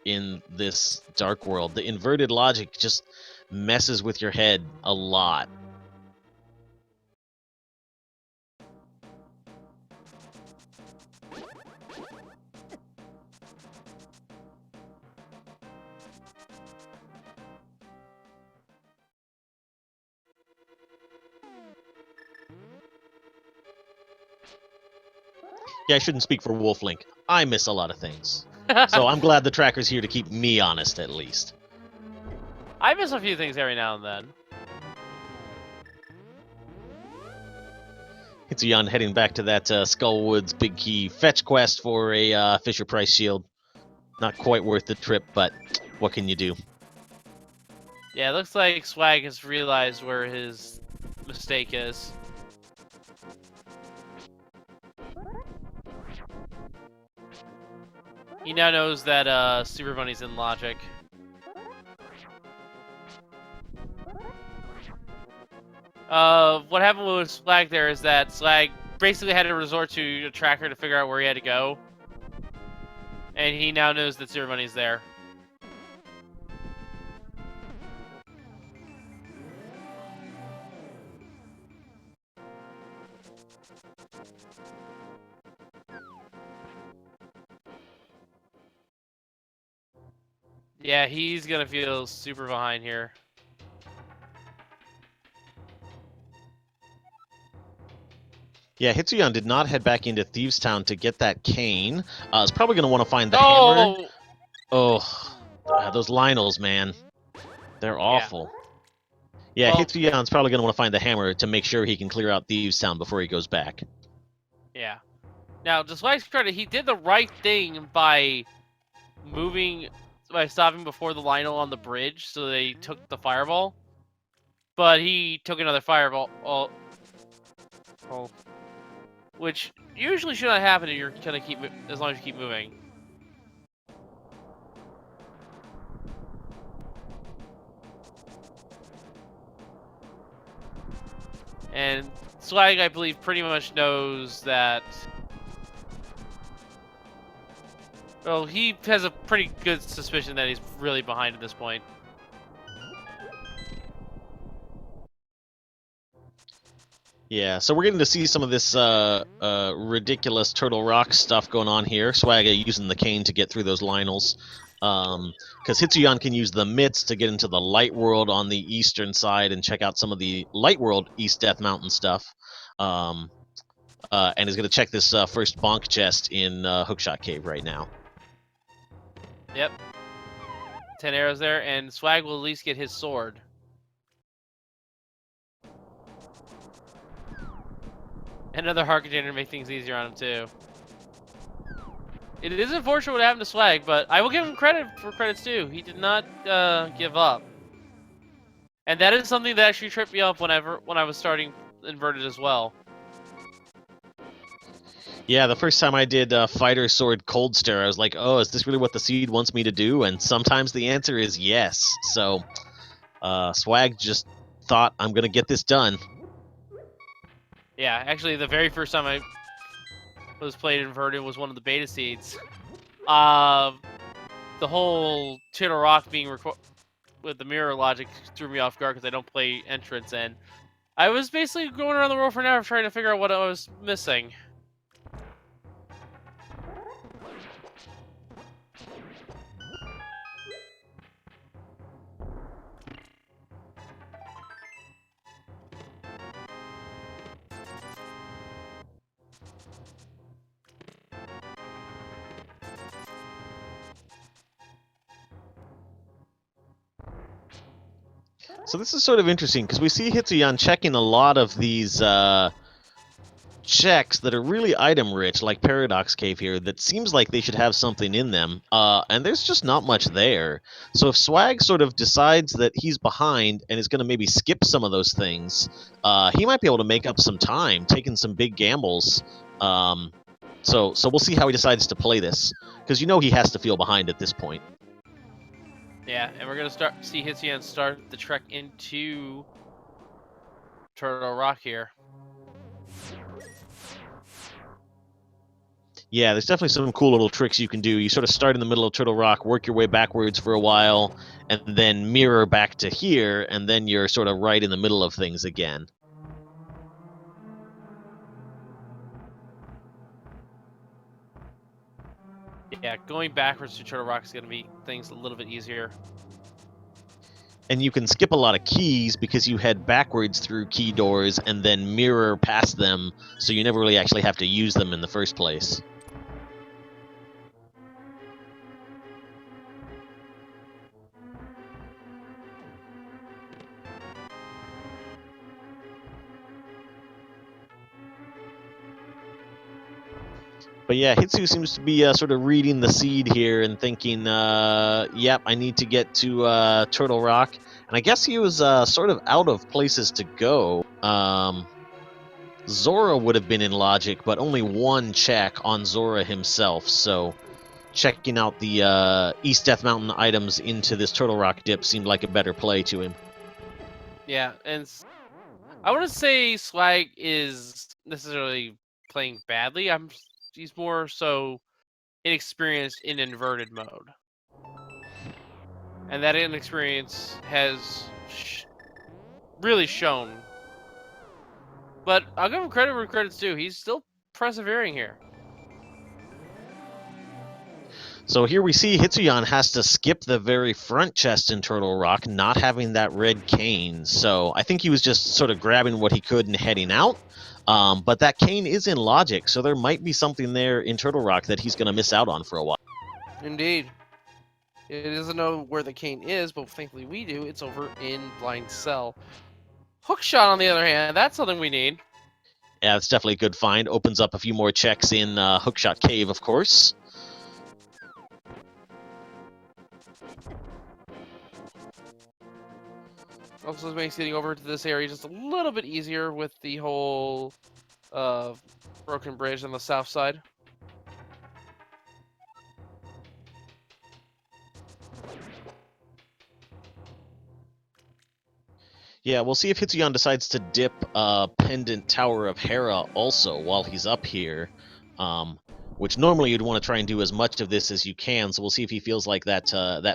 Speaker 1: in this dark world. The inverted logic just messes with your head a lot. Yeah, I shouldn't speak for Wolflink. I miss a lot of things. So I'm glad the tracker's here to keep me honest, at least.
Speaker 2: I miss a few things every now and then.
Speaker 1: Hitsuyan heading back to that Skullwoods Big Key fetch quest for a Fisher Price shield. Not quite worth the trip, but what can you do?
Speaker 2: Yeah, it looks like Swag has realized where his mistake is. He now knows that Super Bunny's in logic. What happened with Swag there is that Swag basically had to resort to a tracker to figure out where he had to go. And he now knows that Super Bunny's there. Yeah, he's gonna feel super behind here.
Speaker 1: Yeah, Hitsuyan did not head back into Thieves Town to get that cane. Is probably going to want to find the hammer. Oh, those Lionels, man. They're awful. Yeah, well, Hitsuyan's probably going to want to find the hammer to make sure he can clear out Thieves Town before he goes back.
Speaker 2: Yeah. Now, to Swag's credit, he did the right thing by stopping before the Lionel on the bridge, so they took the fireball. But he took another fireball. Which usually should not happen if you're gonna keep as long as you keep moving. And Swag, I believe, pretty much knows that. Well, he has a pretty good suspicion that he's really behind at this point.
Speaker 1: Yeah, so we're getting to see some of this ridiculous Turtle Rock stuff going on here. Swagga using the cane to get through those Lionels. Because Hitsuyan can use the mitts to get into the Light World on the eastern side and check out some of the Light World East Death Mountain stuff. And is going to check this first bonk chest in Hookshot Cave right now.
Speaker 2: Yep. 10 arrows there, and Swag will at least get his sword. Another heart container to make things easier on him too. It is unfortunate what happened to Swag, but I will give him credit for credit's due. He did not give up. And that is something that actually tripped me up when I was starting inverted as well.
Speaker 1: Yeah, the first time I did Fighter Sword Cold Stare, I was like, oh, is this really what the seed wants me to do? And sometimes the answer is yes. So Swag just thought, I'm going to get this done.
Speaker 2: Yeah, actually, the very first time I was played inverted was one of the beta seeds. The whole Turtle Rock being with the mirror logic threw me off guard because I don't play entrance, and I was basically going around the world for an hour trying to figure out what I was missing.
Speaker 1: So this is sort of interesting because we see Hitsuyan checking a lot of these checks that are really item rich, like Paradox Cave here, that seems like they should have something in them, and there's just not much there. So if Swag sort of decides that he's behind and is going to maybe skip some of those things, he might be able to make up some time, taking some big gambles. So we'll see how he decides to play this, because you know he has to feel behind at this point.
Speaker 2: Yeah, and we're gonna see Hitsuyan start the trek into Turtle Rock here.
Speaker 1: Yeah, there's definitely some cool little tricks you can do. You sort of start in the middle of Turtle Rock, work your way backwards for a while, and then mirror back to here, and then you're sort of right in the middle of things again.
Speaker 2: Yeah, going backwards to Turtle Rock is gonna make things a little bit easier.
Speaker 1: And you can skip a lot of keys because you head backwards through key doors and then mirror past them, so you never really actually have to use them in the first place. But yeah, Hitsu seems to be sort of reading the seed here and thinking, yep, I need to get to Turtle Rock. And I guess he was sort of out of places to go. Zora would have been in logic, but only one check on Zora himself, so checking out the East Death Mountain items into this Turtle Rock dip seemed like a better play to him.
Speaker 2: Yeah, and I wouldn't say Swag is necessarily playing badly. He's more so inexperienced in inverted mode, and that inexperience has really shown. But I'll give him credit where credit's due. He's still persevering here.
Speaker 1: So here we see Hitsuyan has to skip the very front chest in Turtle Rock, not having that red cane. So I think he was just sort of grabbing what he could and heading out. But that cane is in logic, so there might be something there in Turtle Rock that he's going to miss out on for a while.
Speaker 2: Indeed. It doesn't know where the cane is, but thankfully we do. It's over in Blind Cell. Hookshot, on the other hand, that's something we need.
Speaker 1: Yeah, it's definitely a good find. Opens up a few more checks in Hookshot Cave, of course.
Speaker 2: Also makes getting over to this area just a little bit easier with the whole broken bridge on the south side.
Speaker 1: Yeah, we'll see if Hitsuyan decides to dip Pendant Tower of Hera also while he's up here. Which normally you'd want to try and do as much of this as you can, so we'll see if he feels like that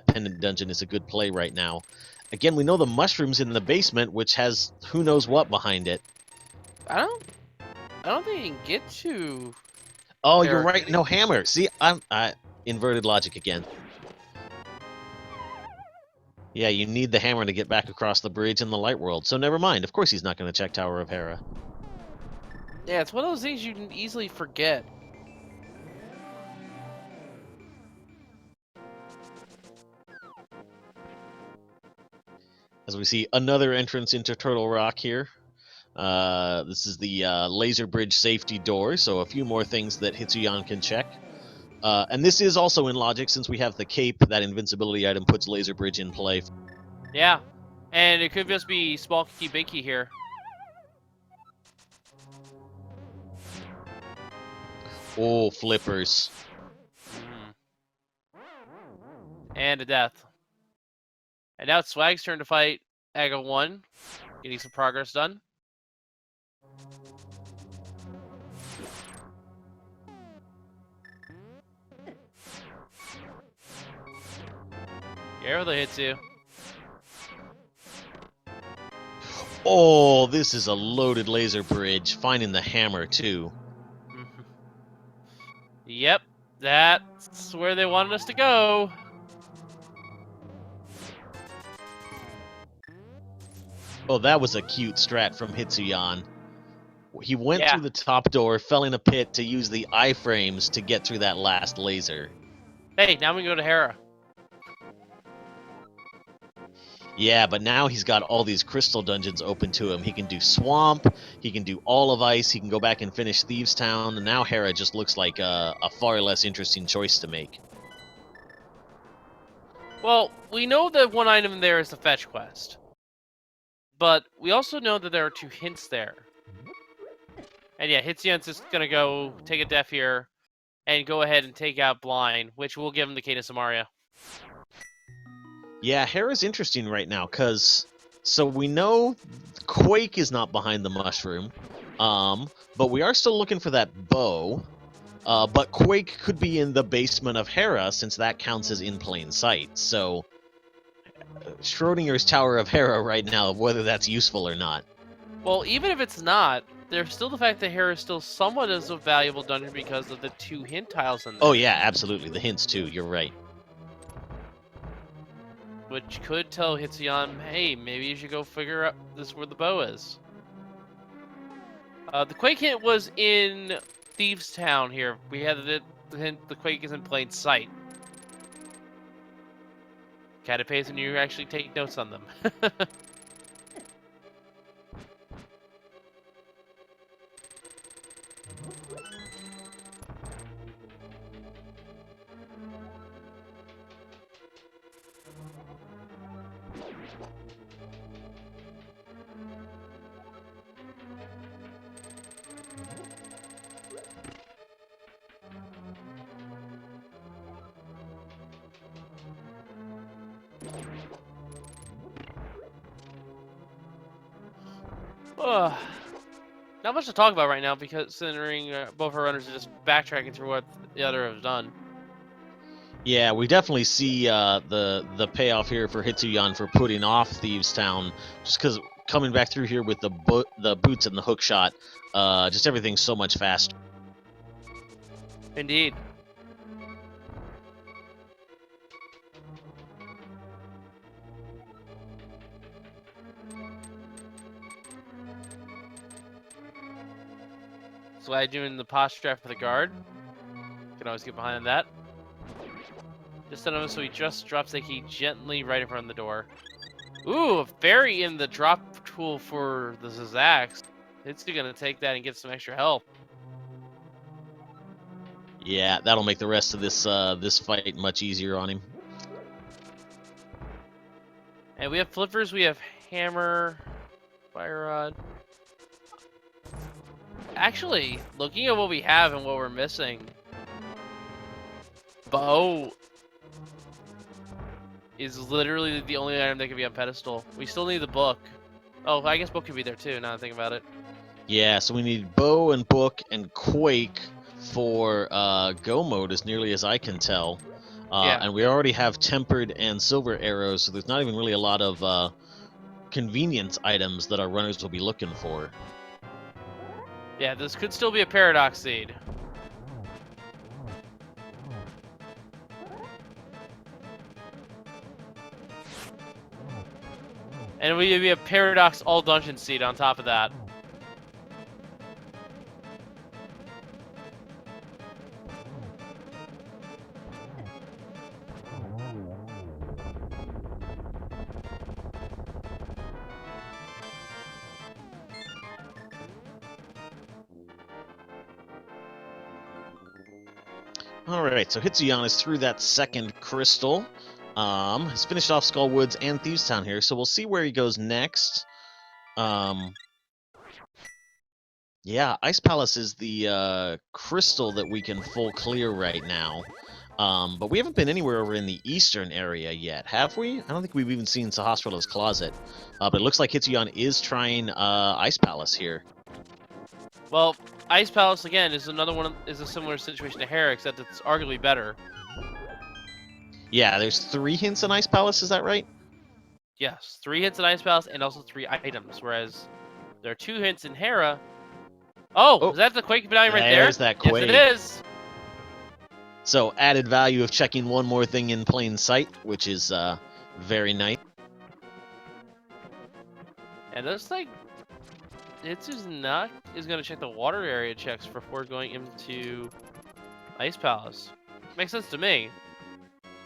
Speaker 1: Pendant Dungeon is a good play right now. Again, we know the mushrooms in the basement, which has who knows what behind it.
Speaker 2: I don't think you can get to.
Speaker 1: Oh, you're right. No hammer. See, I inverted logic again. Yeah, you need the hammer to get back across the bridge in the light world. So never mind. Of course he's not going to check Tower of Hera.
Speaker 2: Yeah, it's one of those things you can easily forget.
Speaker 1: As we see another entrance into Turtle Rock here. This is the laser bridge safety door, so a few more things that Hitsuyan can check. And this is also in logic since we have the cape. That invincibility item puts laser bridge in play.
Speaker 2: Yeah, and it could just be small key, big key here.
Speaker 1: Oh, flippers.
Speaker 2: And a death. And now it's Swag's turn to fight Aga 1, getting some progress done. Arrow that hits you.
Speaker 1: Oh, this is a loaded laser bridge. Finding the hammer, too.
Speaker 2: Yep, that's where they wanted us to go.
Speaker 1: Oh, that was a cute strat from Hitsuyan. He went
Speaker 2: Yeah.
Speaker 1: through the top door, fell in a pit to use the iframes to get through that last laser.
Speaker 2: Hey, now we can go to Hera.
Speaker 1: Yeah, but now he's got all these crystal dungeons open to him. He can do Swamp, he can do all of Ice, he can go back and finish Thieves' Town, and now Hera just looks like a far less interesting choice to make.
Speaker 2: Well, we know that one item there is the fetch quest. But we also know that there are 2 hints there. And yeah, Hitsuyan's just gonna go take a def here and go ahead and take out Blind, which will give him the Cadence of Mario.
Speaker 1: Yeah, Hera's interesting right now, because... So we know Quake is not behind the mushroom, but we are still looking for that bow. But Quake could be in the basement of Hera, since that counts as in plain sight. So Schrodinger's Tower of Hera right now, whether that's useful or not.
Speaker 2: Well, even if it's not, there's still the fact that Hera is still somewhat as a valuable dungeon because of the 2 hint tiles in there.
Speaker 1: Oh yeah, absolutely. The hints too, you're right.
Speaker 2: Which could tell Hitsuyan, hey, maybe you should go figure out this where the bow is. The Quake hint was in Thieves' Town here. We had the hint the Quake is in plain sight. Kinda pays when you actually take notes on them. Not much to talk about right now, because considering both our runners are just backtracking through what the other has done.
Speaker 1: Yeah, we definitely see the payoff here for Hitsuyan for putting off Thieves' Town, just because coming back through here with the boots and the hook shot, just everything's so much faster.
Speaker 2: Indeed. So I doing the posture for the guard. Can always get behind that. Just on him, so he just drops the key gently right in front of the door. Ooh, a fairy in the drop tool for the Zazax. It's gonna take that and get some extra help.
Speaker 1: Yeah, that'll make the rest of this this fight much easier on him.
Speaker 2: And we have flippers, we have hammer, fire rod. Actually, looking at what we have and what we're missing, bow is literally the only item that can be on pedestal. We still need the book. Oh, I guess book could be there too, now that I think about it.
Speaker 1: Yeah, so we need bow and book and Quake for go mode, as nearly as I can tell.
Speaker 2: Yeah.
Speaker 1: And we already have tempered and silver arrows, so there's not even really a lot of convenience items that our runners will be looking for.
Speaker 2: Yeah, this could still be a paradox seed. And we have paradox all dungeon seed on top of that.
Speaker 1: All right, so Hitsuyan is through that second crystal. Has finished off Skull Woods and Thieves Town here, so we'll see where he goes next. Yeah, Ice Palace is the crystal that we can full clear right now. But we haven't been anywhere over in the eastern area yet, have we? I don't think we've even seen Sahasrara's closet. But it looks like Hitsuyan is trying Ice Palace here.
Speaker 2: Well, Ice Palace again is another one. Is a similar situation to Hera, except it's arguably better.
Speaker 1: Yeah, there's 3 hints in Ice Palace, is that right?
Speaker 2: Yes, 3 hints in Ice Palace and also 3 items, whereas there are 2 hints in Hera. Oh, is that the Quake medallion right there?
Speaker 1: There's that
Speaker 2: Yes,
Speaker 1: Quake.
Speaker 2: it is.
Speaker 1: So added value of checking one more thing in plain sight, which is very nice.
Speaker 2: And looks like Hitsu's not is going to check the water area checks before going into Ice Palace. Makes sense to me.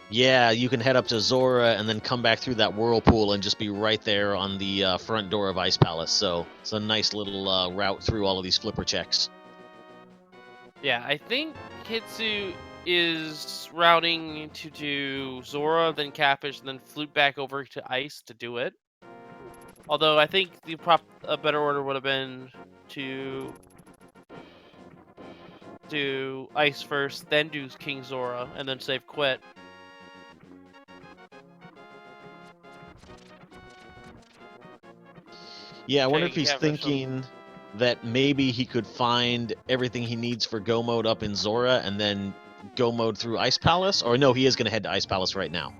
Speaker 1: Yeah, you can head up to Zora and then come back through that whirlpool and just be right there on the front door of Ice Palace. So it's a nice little route through all of these flipper checks.
Speaker 2: Yeah, I think Hitsu is routing to do Zora, then Catfish, then flute back over to Ice to do it. Although I think a better order would have been to do Ice first, then do King Zora, and then save Quit.
Speaker 1: Yeah, I wonder if
Speaker 2: Checking
Speaker 1: he's
Speaker 2: Catfish
Speaker 1: thinking that maybe he could find everything he needs for Go Mode up in Zora and then Go Mode through Ice Palace. Or no, he is going to head to Ice Palace right now.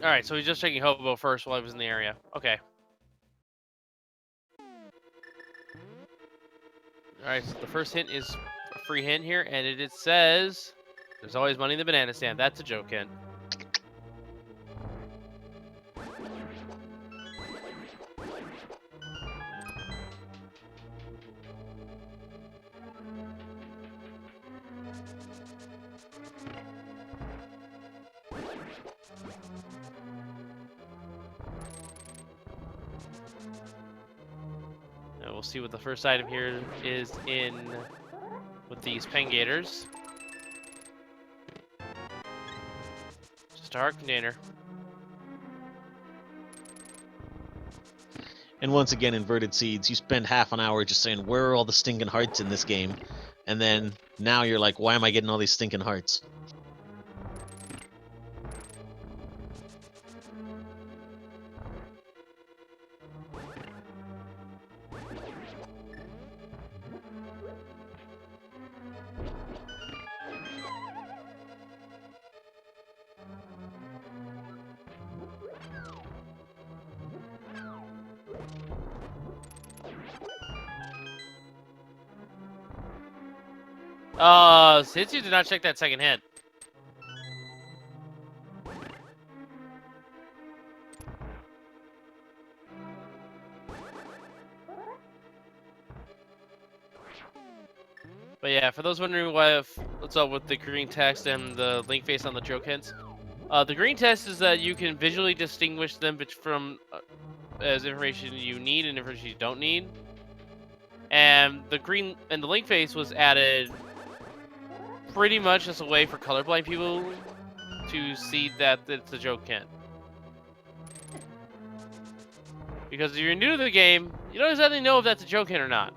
Speaker 2: Alright, so he's just checking Hobo first while he was in the area. Okay. Alright, so the first hint is a free hint here, and it says there's always money in the banana stand. That's a joke hint. And we'll see what the first item here is in with these Pengators. Just a heart container.
Speaker 1: And once again, Inverted Seeds, you spend half an hour just saying, where are all the stinking hearts in this game? And then now you're like, why am I getting all these stinking hearts?
Speaker 2: Hitsu did not check that second hint. But yeah, for those wondering what's up with the green text and the link face on the joke hints, the green text is that you can visually distinguish them from as information you need and information you don't need. And the link face was added pretty much as a way for colorblind people to see that it's a joke hint. Because if you're new to the game, you don't exactly know if that's a joke hint or not.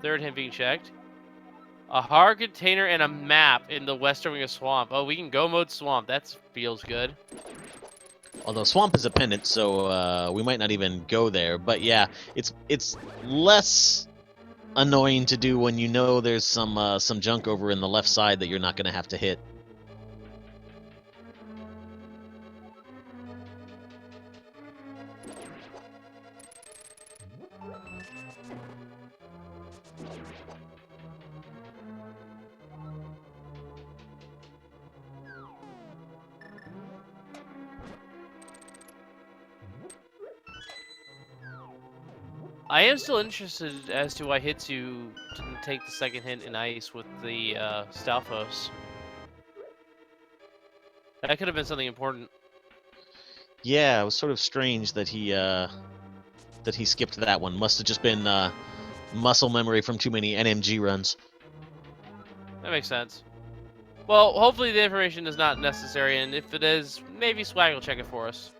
Speaker 2: Third hint being checked. A hard container and a map in the western wing of Swamp. Oh, we can go mode Swamp. That feels good.
Speaker 1: Although Swamp is a pendant, so we might not even go there. But yeah, it's less annoying to do when you know there's some junk over in the left side that you're not going to have to hit.
Speaker 2: I am still interested as to why Hitsu didn't take the second hint in Ice with the Stalfos. That could have been something important.
Speaker 1: Yeah, it was sort of strange that he that he skipped that one. Must have just been muscle memory from too many NMG runs.
Speaker 2: That makes sense. Well, hopefully the information is not necessary, and if it is, maybe Swag will check it for us.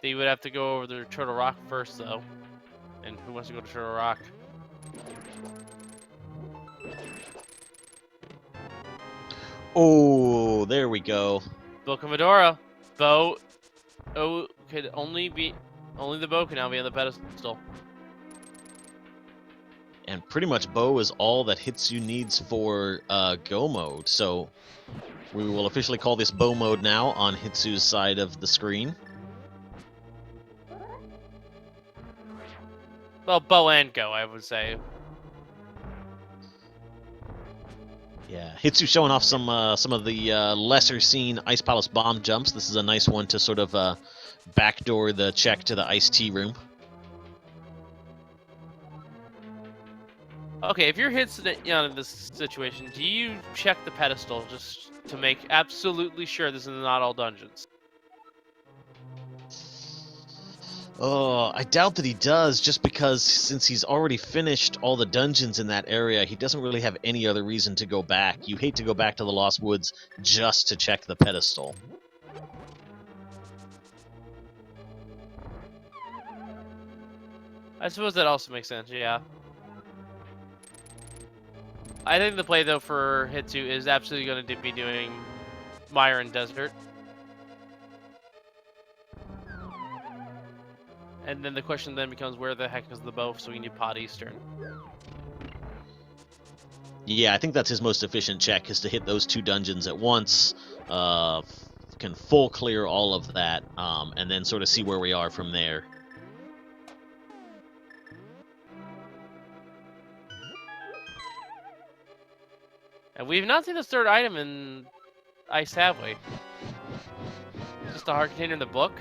Speaker 2: They would have to go over to Turtle Rock first, though. And who wants to go to Turtle Rock?
Speaker 1: Oh, there we go.
Speaker 2: Book of Medora. Bow. Oh, could only the bow can now be on the pedestal.
Speaker 1: And pretty much bow is all that Hitsu needs for go mode. So we will officially call this bow mode now on Hitsu's side of the screen.
Speaker 2: Well, bow and go, I would say.
Speaker 1: Yeah, Hitsu showing off some of the lesser seen Ice Palace bomb jumps. This is a nice one to sort of backdoor the check to the iced tea room.
Speaker 2: Okay, if you're Hitsuyan in this situation, do you check the pedestal just to make absolutely sure this is not all dungeons?
Speaker 1: Oh, I doubt that he does, just because since he's already finished all the dungeons in that area, he doesn't really have any other reason to go back. You hate to go back to the Lost Woods just to check the pedestal.
Speaker 2: I suppose that also makes sense, yeah. I think the play, though, for Hitsu is absolutely going to be doing Mire and Desert. And then the question then becomes, where the heck is the bow, so we need Pot Eastern.
Speaker 1: Yeah, I think that's his most efficient check, is to hit those two dungeons at once, can full clear all of that, and then sort of see where we are from there.
Speaker 2: And we've not seen this third item in Ice, have we? Just a heart container in the book?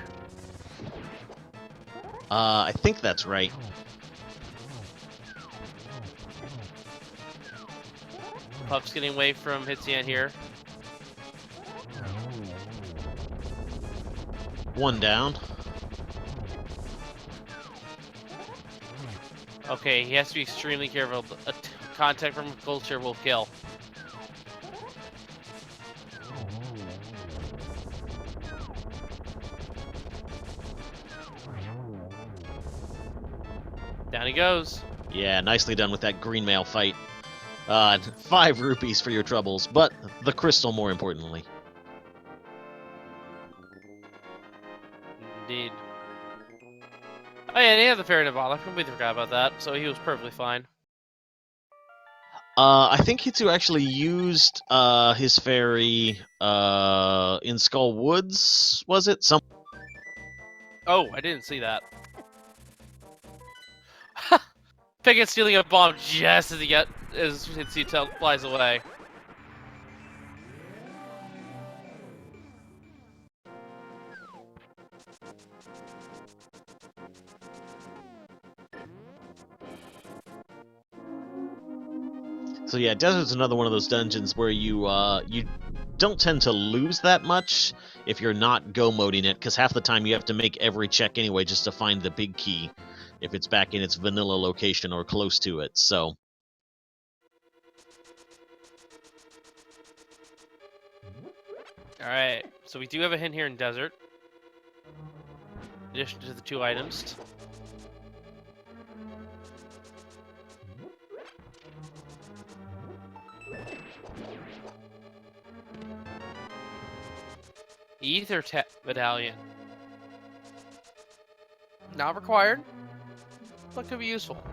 Speaker 1: I think that's right.
Speaker 2: Pup's getting away from Hitsuyan here.
Speaker 1: One down.
Speaker 2: Okay, he has to be extremely careful. A contact from culture will kill. Down he goes.
Speaker 1: Yeah, nicely done with that green mail fight. 5 rupees for your troubles, but the crystal more importantly.
Speaker 2: Indeed. Oh yeah, and he has the fairy Naval. I completely forgot about that, so he was perfectly fine.
Speaker 1: I think Hitsu actually used his fairy in Skull Woods, was it?
Speaker 2: Oh, I didn't see that. Pickett stealing a bomb just as Hitsu flies away.
Speaker 1: So yeah, Desert's another one of those dungeons where you don't tend to lose that much if you're not go moding it, because half the time you have to make every check anyway just to find the big key if it's back in its vanilla location or close to it. So
Speaker 2: Alright, so we do have a hint here in Desert. In addition to the 2 items. Ether Medallion. Not required, but could be useful.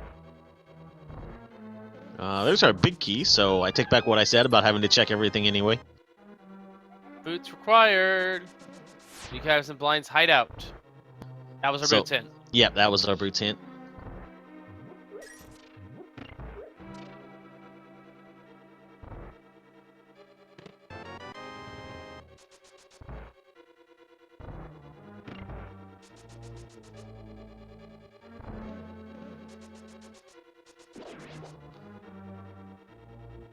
Speaker 1: there's our big key, so I take back what I said about having to check everything anyway.
Speaker 2: Boots required. You have some blinds hideout. That was our boots hint.
Speaker 1: Yep, that was our boots hint.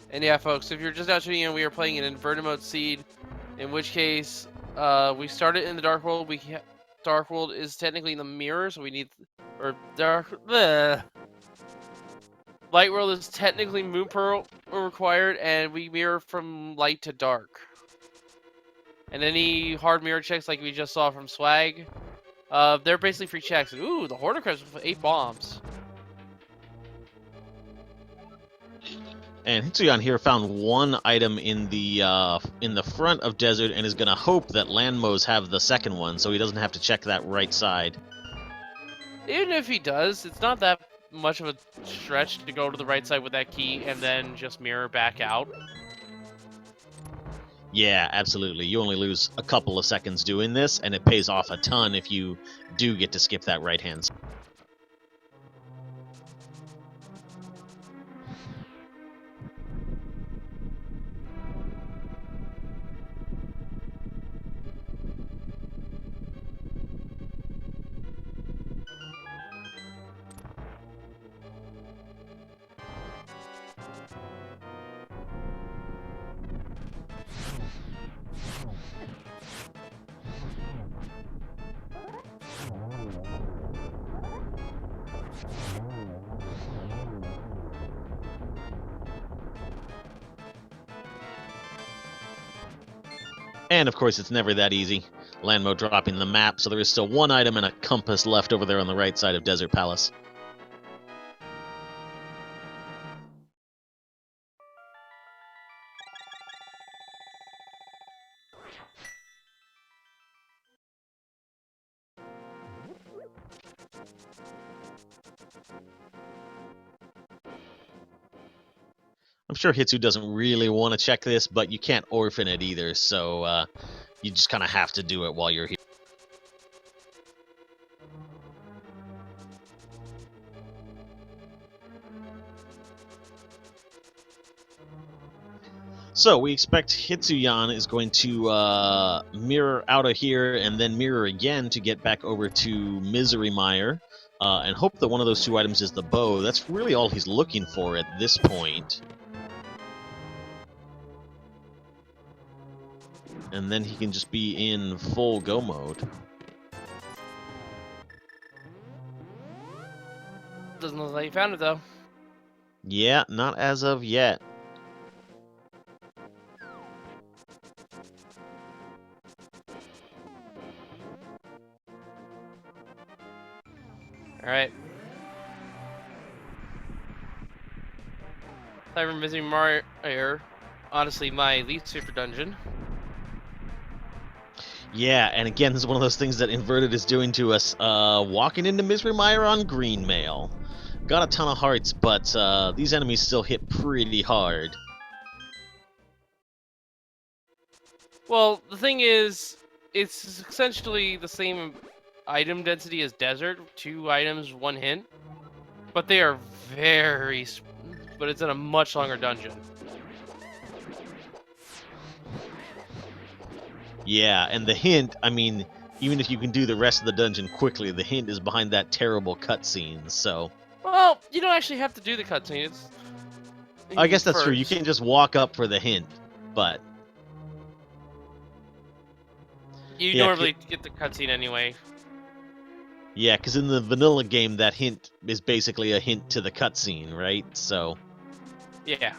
Speaker 2: And yeah, folks, if you're just now tuning in, we are playing an inverted mode seed, in which case we started in the Dark World. We Dark World is technically the mirror, so we need, or Dark. Bleh. Light World is technically Moon Pearl required, and we mirror from light to dark. And any hard mirror checks like we just saw from Swag, they're basically free checks. Ooh, the Horticrest with 8 bombs.
Speaker 1: And Hitsuyan here found one item in the front of Desert and is gonna hope that Landmos have the second one, so he doesn't have to check that right side.
Speaker 2: Even if he does, it's not that much of a stretch to go to the right side with that key and then just mirror back out.
Speaker 1: Yeah, absolutely. You only lose a couple of seconds doing this, and it pays off a ton if you do get to skip that right hand side. And of course, it's never that easy. Landmo dropping the map, so there is still one item and a compass left over there on the right side of Desert Palace. I'm sure Hitsu doesn't really want to check this, but you can't orphan it either, so you just kind of have to do it while you're here. So we expect Hitsuyan is going to mirror out of here and then mirror again to get back over to Misery Mire, and hope that one of those two items is the bow. That's really all he's looking for at this point. And then he can just be in full go mode.
Speaker 2: Doesn't look like you found it, though.
Speaker 1: Yeah, not as of yet.
Speaker 2: Alright. Cyber Misery Mire, honestly, my least favorite dungeon.
Speaker 1: Yeah, and again, this is one of those things that Inverted is doing to us. Walking into Misery Mire on green mail. Got a ton of hearts, but these enemies still hit pretty hard.
Speaker 2: Well, the thing is, it's essentially the same item density as Desert. 2 items, 1 hint. But they are but it's in a much longer dungeon.
Speaker 1: Yeah, and the hint, I mean, even if you can do the rest of the dungeon quickly, the hint is behind that terrible cutscene, so...
Speaker 2: Well, you don't actually have to do the cutscene.
Speaker 1: I guess that's true. You can't just walk up for the hint, but...
Speaker 2: You normally get the cutscene anyway.
Speaker 1: Yeah, because in the vanilla game, that hint is basically a hint to the cutscene, right? So...
Speaker 2: Yeah.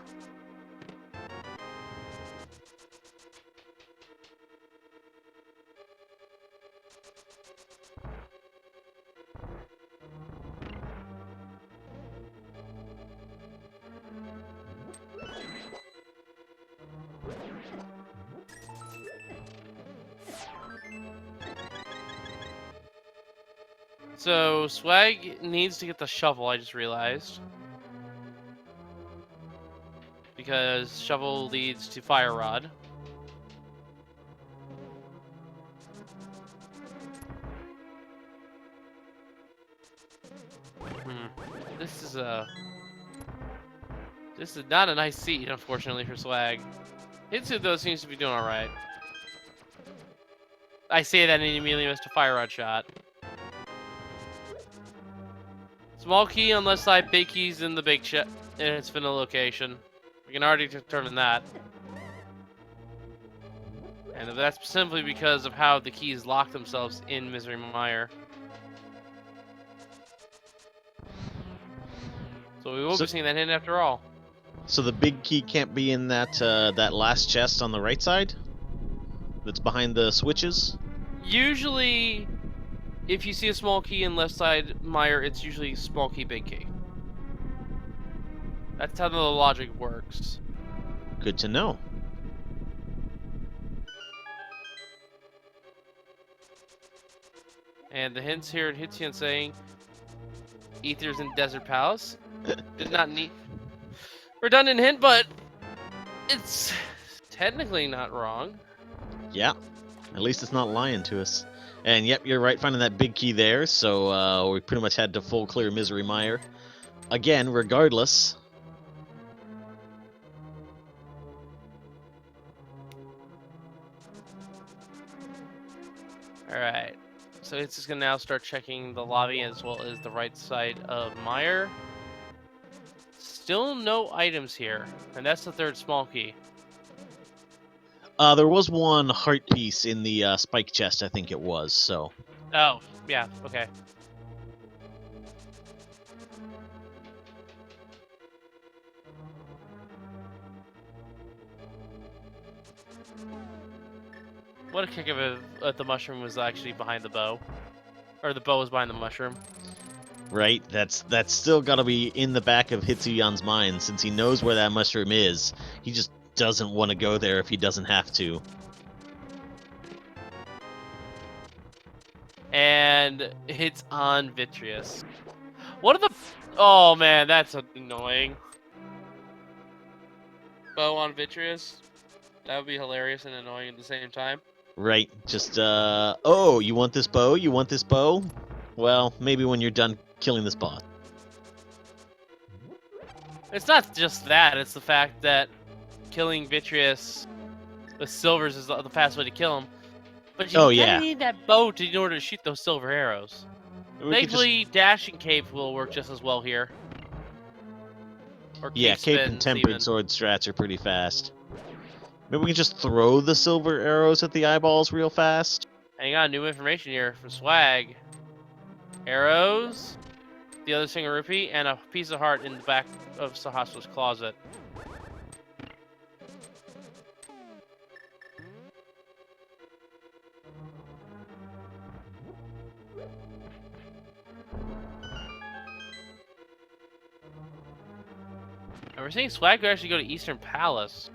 Speaker 2: So, Swag needs to get the shovel, I just realized. Because shovel leads to fire rod. This is not a nice seat, unfortunately, for Swag. Hitsu, though, seems to be doing alright. I say that and he immediately missed a fire rod shot. Small key unless I big keys in the big in its vanilla location. We can already determine that. And that's simply because of how the keys lock themselves in Misery Mire. So we will be seeing that hint after all.
Speaker 1: So the big key can't be in that that last chest on the right side? That's behind the switches?
Speaker 2: Usually, if you see a small key in left side mire, it's usually small key, big key. That's how the logic works.
Speaker 1: Good to know.
Speaker 2: And the hints here at Hitsuyan saying Ether's in Desert Palace. Did not need redundant hint, but it's technically not wrong.
Speaker 1: Yeah. At least it's not lying to us. And yep, you're right, finding that big key there, so we pretty much had to full clear Misery Mire. Again, regardless.
Speaker 2: Alright. So it's just gonna now start checking the lobby as well as the right side of Mire. Still no items here, and that's the third small key.
Speaker 1: There was one heart piece in the spike chest, I think it was, so.
Speaker 2: Oh, yeah, okay. What a kick of it, the mushroom was actually behind the bow. Or the bow was behind the mushroom.
Speaker 1: Right, that's still gotta be in the back of Hitsuyan's mind, since he knows where that mushroom is. He just doesn't want to go there if he doesn't have to.
Speaker 2: And hits on Vitreous. What are the... Oh man, that's annoying. Bow on Vitreous? That would be hilarious and annoying at the same time.
Speaker 1: Right, just, oh, you want this bow? You want this bow? Well, maybe when you're done killing this boss.
Speaker 2: It's not just that, it's the fact that killing Vitreous with silvers is the fast way to kill him. But you kinda need that bow in order to shoot those silver arrows. Thankfully, dash and cape will work just as well here. Or
Speaker 1: cape and tempered sword strats are pretty fast. Maybe we can just throw the silver arrows at the eyeballs real fast?
Speaker 2: Hang on, new information here from Swag. Arrows, the other single rupee, and a piece of heart in the back of Sahasra's closet. And we're seeing Swag could actually go to Eastern Palace.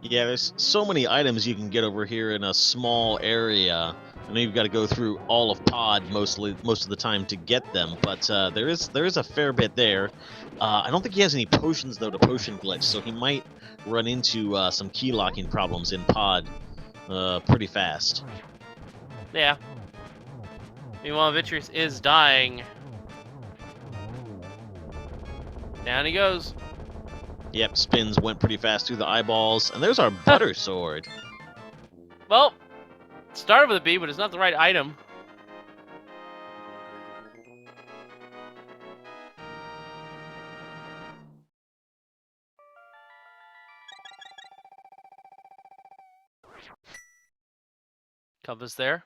Speaker 1: Yeah, there's so many items you can get over here in a small area. I know you've got to go through all of Pod most of the time to get them, but there is a fair bit there. I don't think he has any potions though to potion glitch, so he might run into some key locking problems in Pod pretty fast.
Speaker 2: Yeah. Meanwhile, Vitreous is dying. Down he goes.
Speaker 1: Yep, spins went pretty fast through the eyeballs, and there's our butter sword.
Speaker 2: Well, it started with a B, but it's not the right item. Compass there.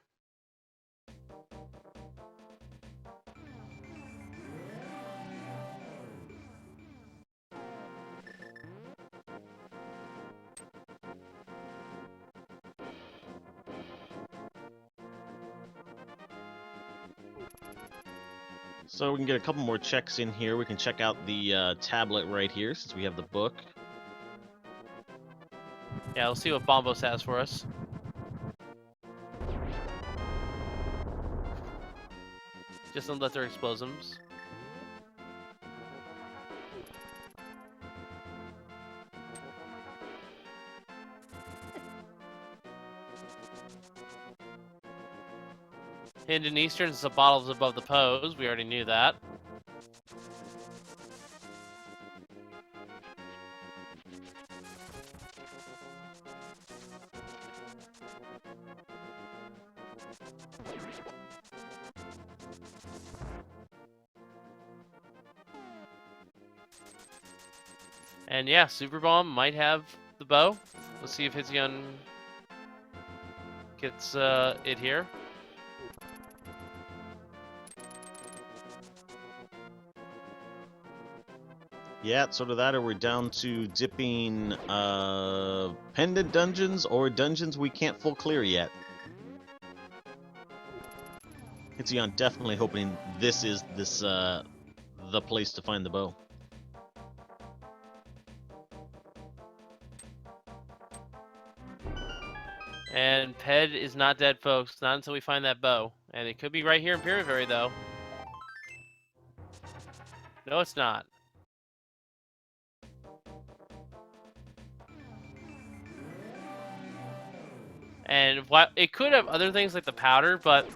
Speaker 1: So we can get a couple more checks in here. We can check out the tablet right here, since we have the book.
Speaker 2: Yeah, we'll see what Bombos has for us. Just some lesser explosives. Hidden Eastern is the bottles above the pose. We already knew that. And yeah, Super Bomb might have the bow. Let's see if Hitsuyan gets it here.
Speaker 1: Yeah, it's sort of that, or we're down to dipping pendant dungeons or dungeons we can't full clear yet. Hitsuyan definitely hoping this is the place to find the bow.
Speaker 2: And Ped is not dead, folks. Not until we find that bow. And it could be right here in Pyramid Berry, though. No, it's not. And it could have other things like the powder, but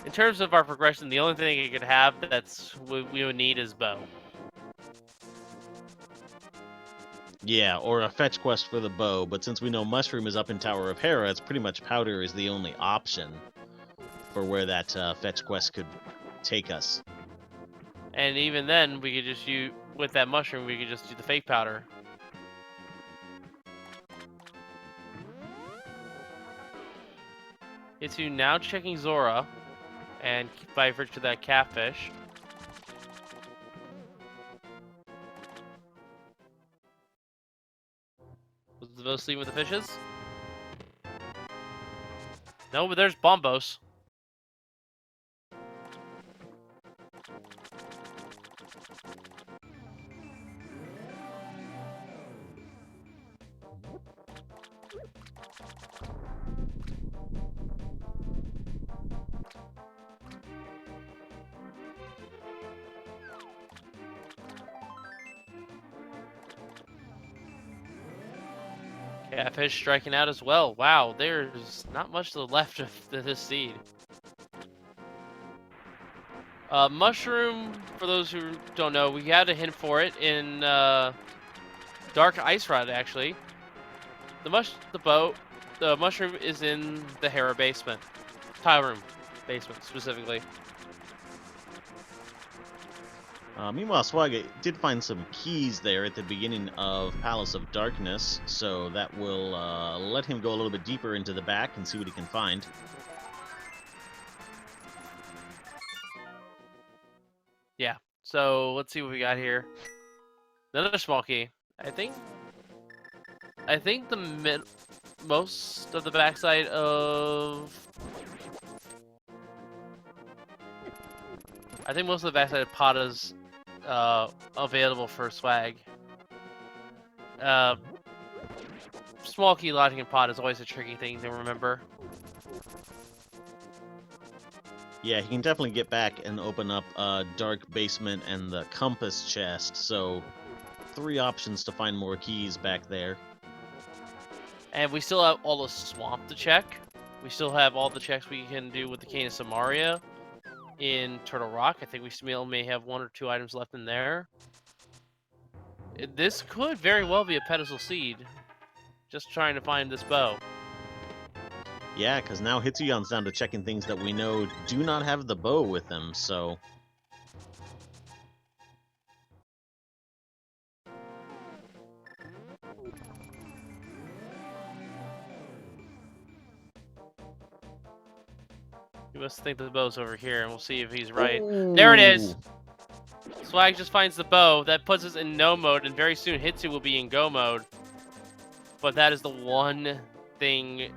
Speaker 2: in terms of our progression, the only thing it could have that's we would need is bow.
Speaker 1: Yeah, or a fetch quest for the bow, but since we know Mushroom is up in Tower of Hera, it's pretty much powder is the only option for where that fetch quest could take us.
Speaker 2: And even then, we could just use, with that mushroom, we could just do the fake powder. It's you now checking Zora, and by virtue of that catfish. Was the bow sleeping with the fishes? No, but there's Bombos. Catfish striking out as well. Wow, there's not much to the left of this seed. Mushroom, for those who don't know, we had a hint for it in Dark Ice Rod, actually. The mushroom is in the Hera basement. Tile room basement, specifically.
Speaker 1: Meanwhile, Swag did find some keys there at the beginning of Palace of Darkness, so that will let him go a little bit deeper into the back and see what he can find.
Speaker 2: Yeah, so let's see what we got here. Another small key. I think most of the backside of... I think most of the backside of Pata's available for Swag. Small key lodging in Pot is always a tricky thing to remember.
Speaker 1: Yeah, he can definitely get back and open up Dark Basement and the Compass Chest, so 3 options to find more keys back there.
Speaker 2: And we still have all the swamp to check. We still have all the checks we can do with the Cane of Samaria in Turtle Rock. I think we still may have 1 or 2 items left in there. This could very well be a pedestal seed. Just trying to find this bow.
Speaker 1: Yeah, because now Hitsuyan's down to checking things that we know do not have the bow with them, so...
Speaker 2: You must think the bow's over here, and we'll see if he's right. Ooh. There it is! Swag just finds the bow. That puts us in no mode, and very soon Hitsu will be in go mode. But that is the one thing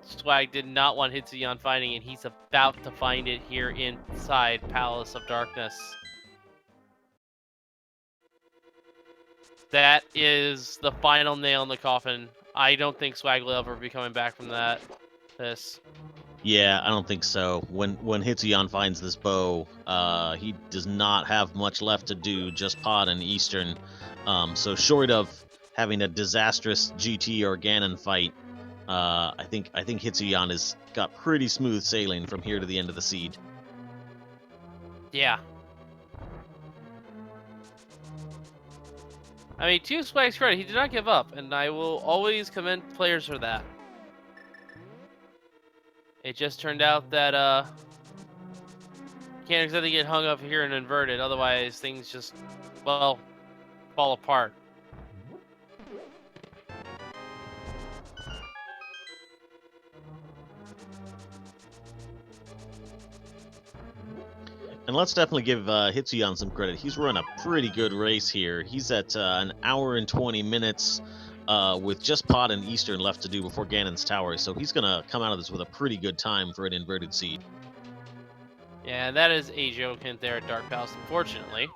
Speaker 2: Swag did not want Hitsuyan finding, and he's about to find it here inside Palace of Darkness. That is the final nail in the coffin. I don't think Swag will ever be coming back from this.
Speaker 1: Yeah, I don't think so. When Hitsuyan finds this bow, he does not have much left to do, just Pod and Eastern. So short of having a disastrous GT or Ganon fight, I think Hitsuyan has got pretty smooth sailing from here to the end of the seed.
Speaker 2: Yeah. I mean, to Swag's credit, he did not give up, and I will always commend players for that. It just turned out that can't exactly get hung up here and inverted, otherwise things just, well, fall apart.
Speaker 1: And let's definitely give Hitsuyan some credit. He's run a pretty good race here. He's at an hour and 20 minutes with just Pod and Eastern left to do before Ganon's Tower. So he's going to come out of this with a pretty good time for an inverted seed.
Speaker 2: Yeah, that is a joke hint there at Dark Palace, unfortunately.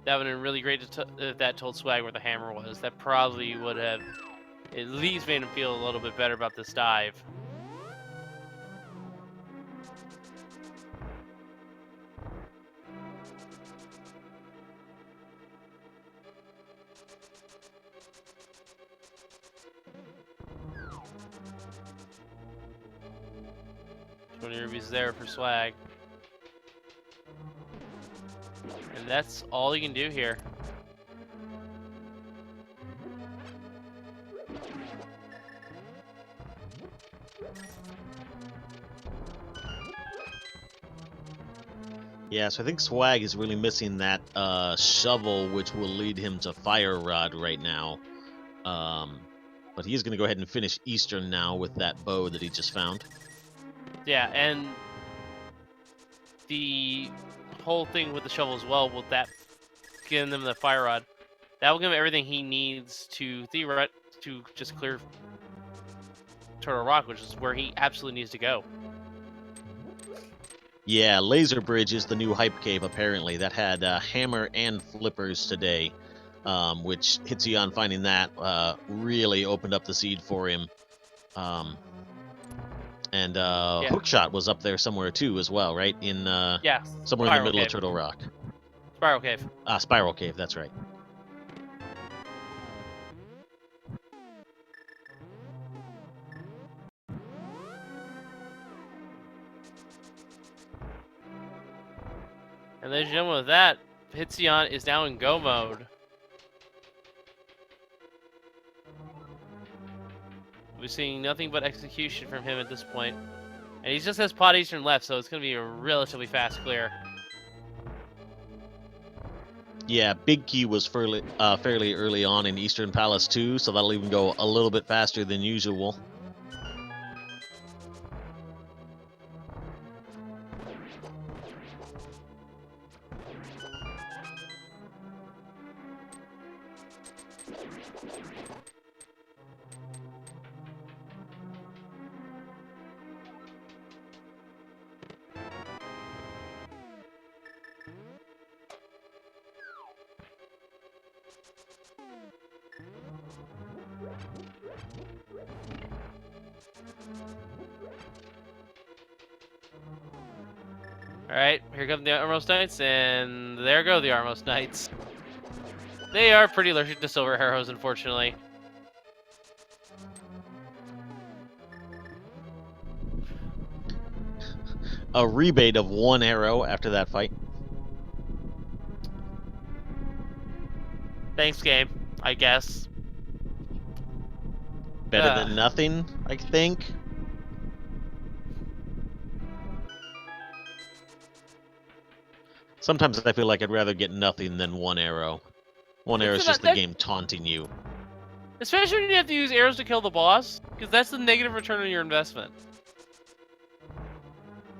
Speaker 2: That would have been really great if that told Swag where the hammer was. That probably would have at least made him feel a little bit better about this dive. Rubies there for Swag. And that's all you can do here.
Speaker 1: Yeah, so I think Swag is really missing that shovel, which will lead him to Fire Rod right now. But he's going to go ahead and finish Eastern now with that bow that he just found.
Speaker 2: Yeah, and the whole thing with the shovel as well, with that giving them the Fire Rod, that will give him everything he needs to just clear Turtle Rock, which is where he absolutely needs to go.
Speaker 1: Yeah, Laser Bridge is the new hype cave, apparently. That had hammer and flippers today, which Hitsuyan finding that really opened up the seed for him. And Hookshot was up there somewhere too as well, right? In
Speaker 2: yeah,
Speaker 1: somewhere in the middle of Turtle Rock.
Speaker 2: Spiral Cave.
Speaker 1: Spiral Cave, that's right.
Speaker 2: And ladies and gentlemen, with that, Hitsuyan is now in go mode. We're seeing nothing but execution from him at this point. And he just has Pod Eastern left, so it's going to be a relatively fast clear.
Speaker 1: Yeah, Big Key was fairly early on in Eastern Palace too, so that'll even go a little bit faster than usual.
Speaker 2: Alright, here come the Armos Knights, and there go the Armos Knights. They are pretty allergic to silver arrows, unfortunately.
Speaker 1: A rebate of 1 arrow after that fight.
Speaker 2: Thanks, game, I guess.
Speaker 1: Better than nothing, I think. Sometimes I feel like I'd rather get nothing than 1 arrow. 1 arrow is just the game taunting you.
Speaker 2: Especially when you have to use arrows to kill the boss, because that's the negative return on your investment.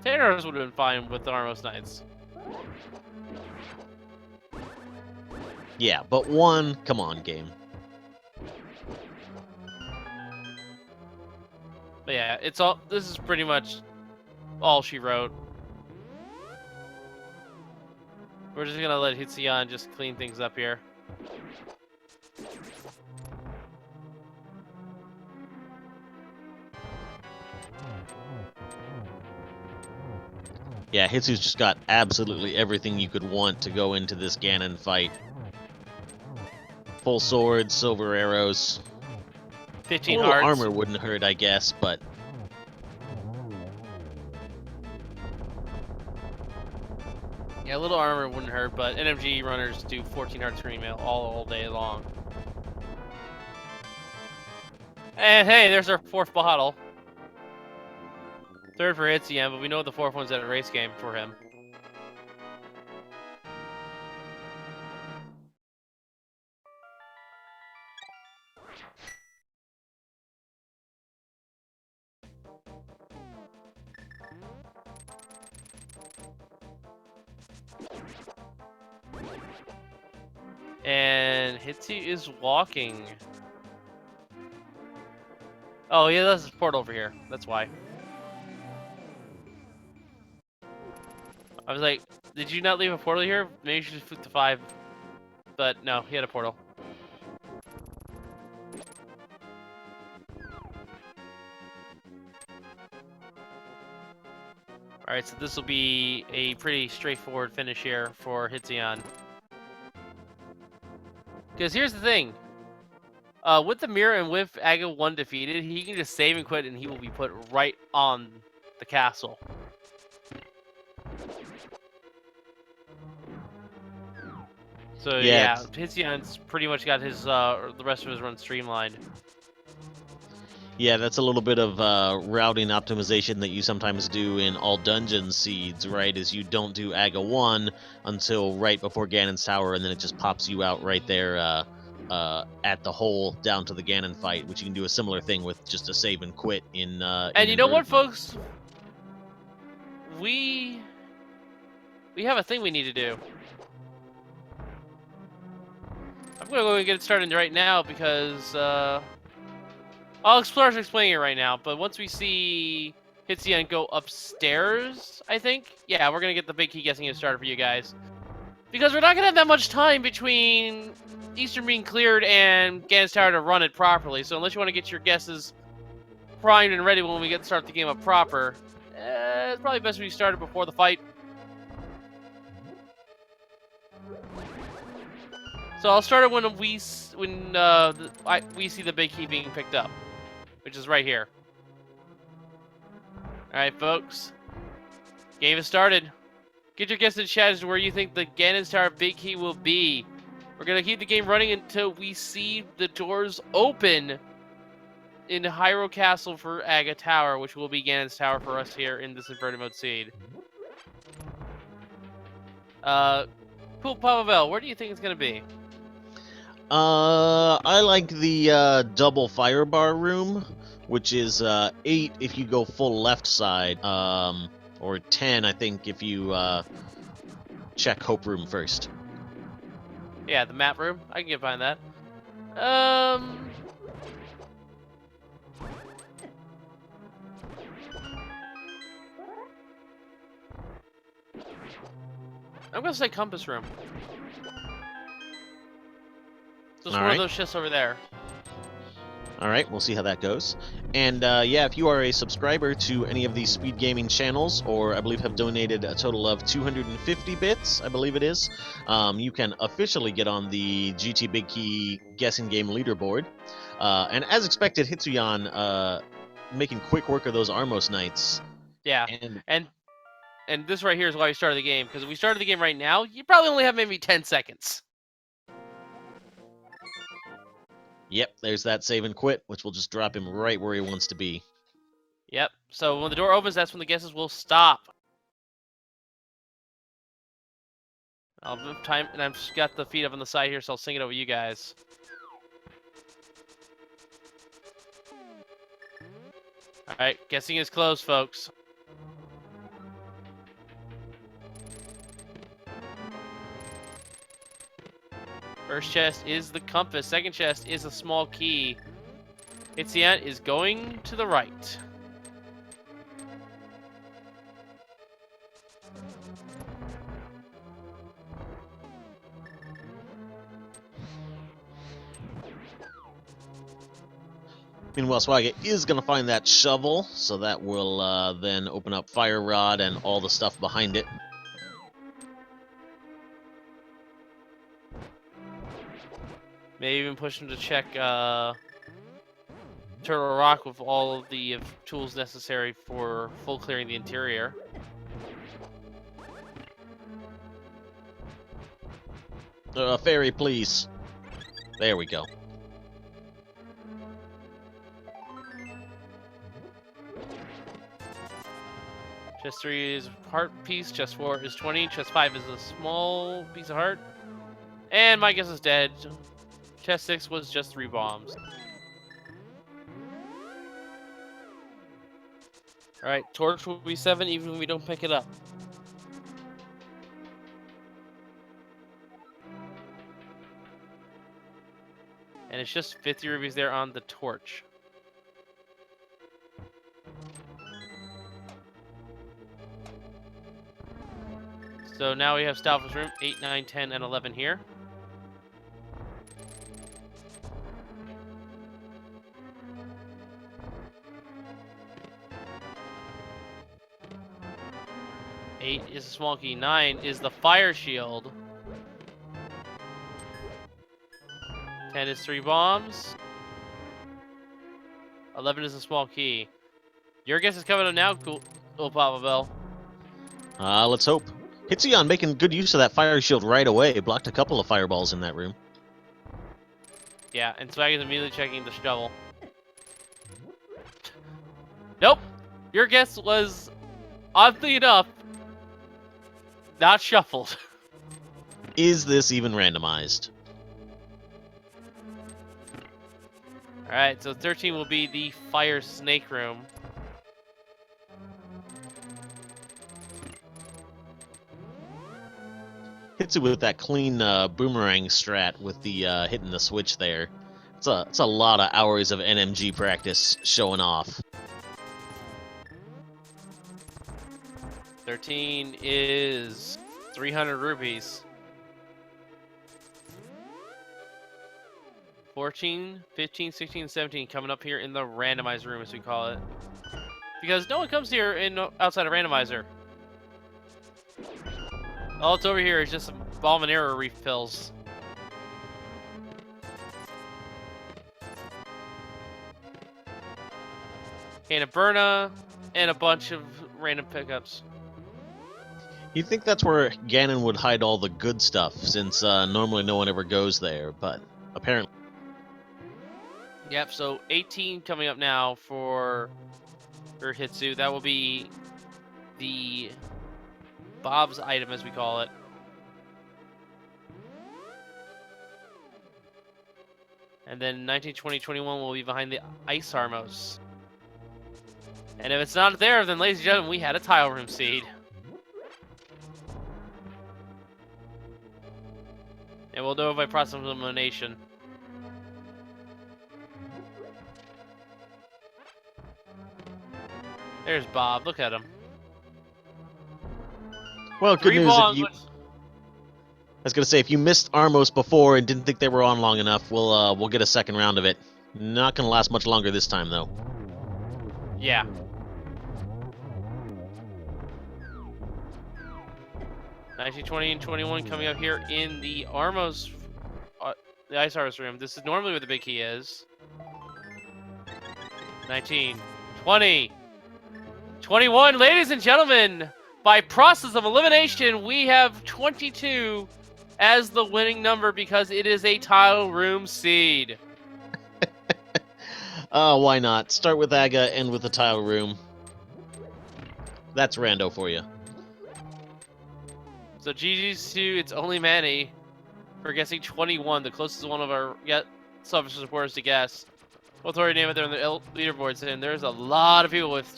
Speaker 2: 10 arrows would have been fine with the Armos Knights.
Speaker 1: Yeah, but 1, come on, game.
Speaker 2: But yeah, this is pretty much all she wrote. We're just gonna let Hitsuyan just clean things up here.
Speaker 1: Yeah, Hitsu's just got absolutely everything you could want to go into this Ganon fight. Full sword, silver arrows.
Speaker 2: 15
Speaker 1: a little
Speaker 2: hearts.
Speaker 1: Armor wouldn't hurt, I guess, but...
Speaker 2: Yeah, a little armor wouldn't hurt, but NMG runners do 14 hearts per email all day long. And hey, there's our 4th bottle. Third for Hitsuyan, but we know the fourth one's at a race game for him. And Hitsu is walking. Oh, yeah, that's his portal over here. That's why. I was like, did you not leave a portal here? Maybe you should just flip to 5. But no, he had a portal. Alright, so this will be a pretty straightforward finish here for Hitsuyan. Because here's the thing. With the mirror and with Aga 1 defeated, he can just save and quit and he will be put right on the castle. So yeah, Hitsuyan's pretty much got his the rest of his run streamlined.
Speaker 1: Yeah, that's a little bit of routing optimization that you sometimes do in all dungeon seeds, right? Is you don't do Aga 1 until right before Ganon's Tower, and then it just pops you out right there at the hole down to the Ganon fight, which you can do a similar thing with just a save and quit in
Speaker 2: and you know what, folks? We have a thing we need to do. I'm gonna go and get it started right now because I'll explain it right now. But once we see Hitsuyan go upstairs, I think, yeah, we're gonna get the big key guessing it started for you guys because we're not gonna have that much time between Eastern being cleared and Ganon's Tower to run it properly. So unless you want to get your guesses primed and ready when we get to start the game up proper, it's probably best we start it before the fight. So I'll start it when we see the big key being picked up, which is right here. All right, folks. Game is started. Get your guess in chat as to where you think the Ganon's Tower big key will be. We're gonna keep the game running until we see the doors open in Hyrule Castle for Aga Tower, which will be Ganon's Tower for us here in this inverted mode seed. Cool, Pavel, where do you think it's gonna be?
Speaker 1: I like the double fire bar room, which is 8 if you go full left side, or 10 I think if you check Hope Room first.
Speaker 2: Yeah, the map room. I can get behind that. I'm gonna say compass room. Just one of those chests over there.
Speaker 1: Alright, we'll see how that goes. And yeah, if you are a subscriber to any of these speed gaming channels, or I believe have donated a total of 250 bits, I believe it is, you can officially get on the GT Big Key guessing game leaderboard. And as expected, Hitsuyan making quick work of those Armos Knights.
Speaker 2: Yeah, and this right here is why we started the game, because if we started the game right now, you probably only have maybe 10 seconds.
Speaker 1: Yep, there's that save and quit, which will just drop him right where he wants to be.
Speaker 2: Yep, so when the door opens, that's when the guesses will stop. I'll have time, and I've just got the feed up on the side here, so I'll sing it over you guys. Alright, guessing is closed, folks. First chest is the compass. Second chest is a small key. Hitsuyan is going to the right.
Speaker 1: Meanwhile, Swagga is going to find that shovel, so that will then open up Fire Rod and all the stuff behind it.
Speaker 2: Maybe even push him to check Turtle Rock with all of the tools necessary for full clearing the interior.
Speaker 1: Fairy, please. There we go.
Speaker 2: Chest 3 is heart piece. Chest 4 is 20. Chest 5 is a small piece of heart. And my guess is dead. Chest 6 was just 3 bombs. Alright, torch will be 7 even if we don't pick it up. And it's just 50 rubies there on the torch. So now we have Stalfo's room, 8, 9, 10, and 11 here. Eight is a small key. 9 is the fire shield. 10 is 3 bombs. 11 is a small key. Your guess is coming up now, cool Papa Bell.
Speaker 1: Let's hope. Hitsuyan making good use of that fire shield right away. Blocked a couple of fireballs in that room.
Speaker 2: Yeah, and Swag is immediately checking the shovel. Nope. Your guess was, oddly enough, not shuffled.
Speaker 1: Is this even randomized?
Speaker 2: Alright, so 13 will be the fire snake room.
Speaker 1: Hits it with that clean boomerang strat with the hitting the switch there. It's a lot of hours of NMG practice showing off.
Speaker 2: 13 is 300 rupees. 14, 15, 16, 17 coming up here in the randomizer room, as we call it. Because no one comes here outside of randomizer. All it's over here is just some bomb and arrow refills. And a Burna, and a bunch of random pickups.
Speaker 1: You'd think that's where Ganon would hide all the good stuff, since normally no one ever goes there, but apparently.
Speaker 2: Yep, so 18 coming up now for Hitsu. That will be the Bob's item, as we call it. And then 19, 20, 21 will be behind the Ice Armos. And if it's not there, then ladies and gentlemen, we had a tile room seed. And we'll do it by process of elimination. There's Bob. Look at him.
Speaker 1: Well, good news. I was gonna say, if you missed Armos before and didn't think they were on long enough, we'll get a second round of it. Not gonna last much longer this time, though.
Speaker 2: Yeah. Nineteen, 20, and 21 coming up here in the Armos, the Ice Armos room. This is normally where the big key is. 19, 20, 21, ladies and gentlemen, by process of elimination, we have 22 as the winning number because it is a tile room seed.
Speaker 1: Why not? Start with Aga, end with the tile room. That's rando for you.
Speaker 2: So GG's to It's Only Manny for guessing 21, the closest one of our selfish supporters to guess. We'll throw your name out there on the leaderboards, and there's a lot of people with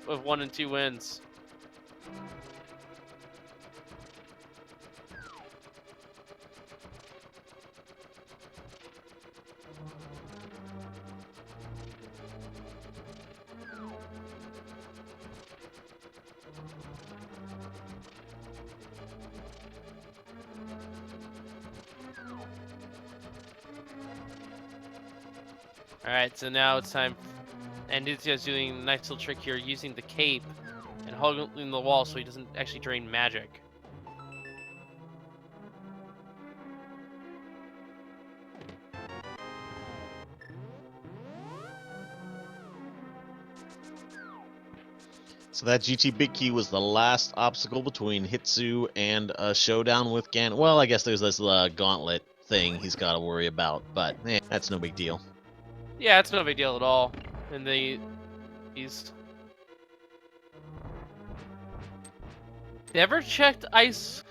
Speaker 2: 1 and 2 wins. Alright, so now it's time, and Nitsuya's doing a nice little trick here, using the cape and holding the wall so he doesn't actually drain magic.
Speaker 1: So that GT Big Key was the last obstacle between Hitsu and a showdown with Ganon. Well, I guess there's this gauntlet thing he's got to worry about, but that's no big deal.
Speaker 2: Yeah, it's no big deal at all in the East. You ever checked Ice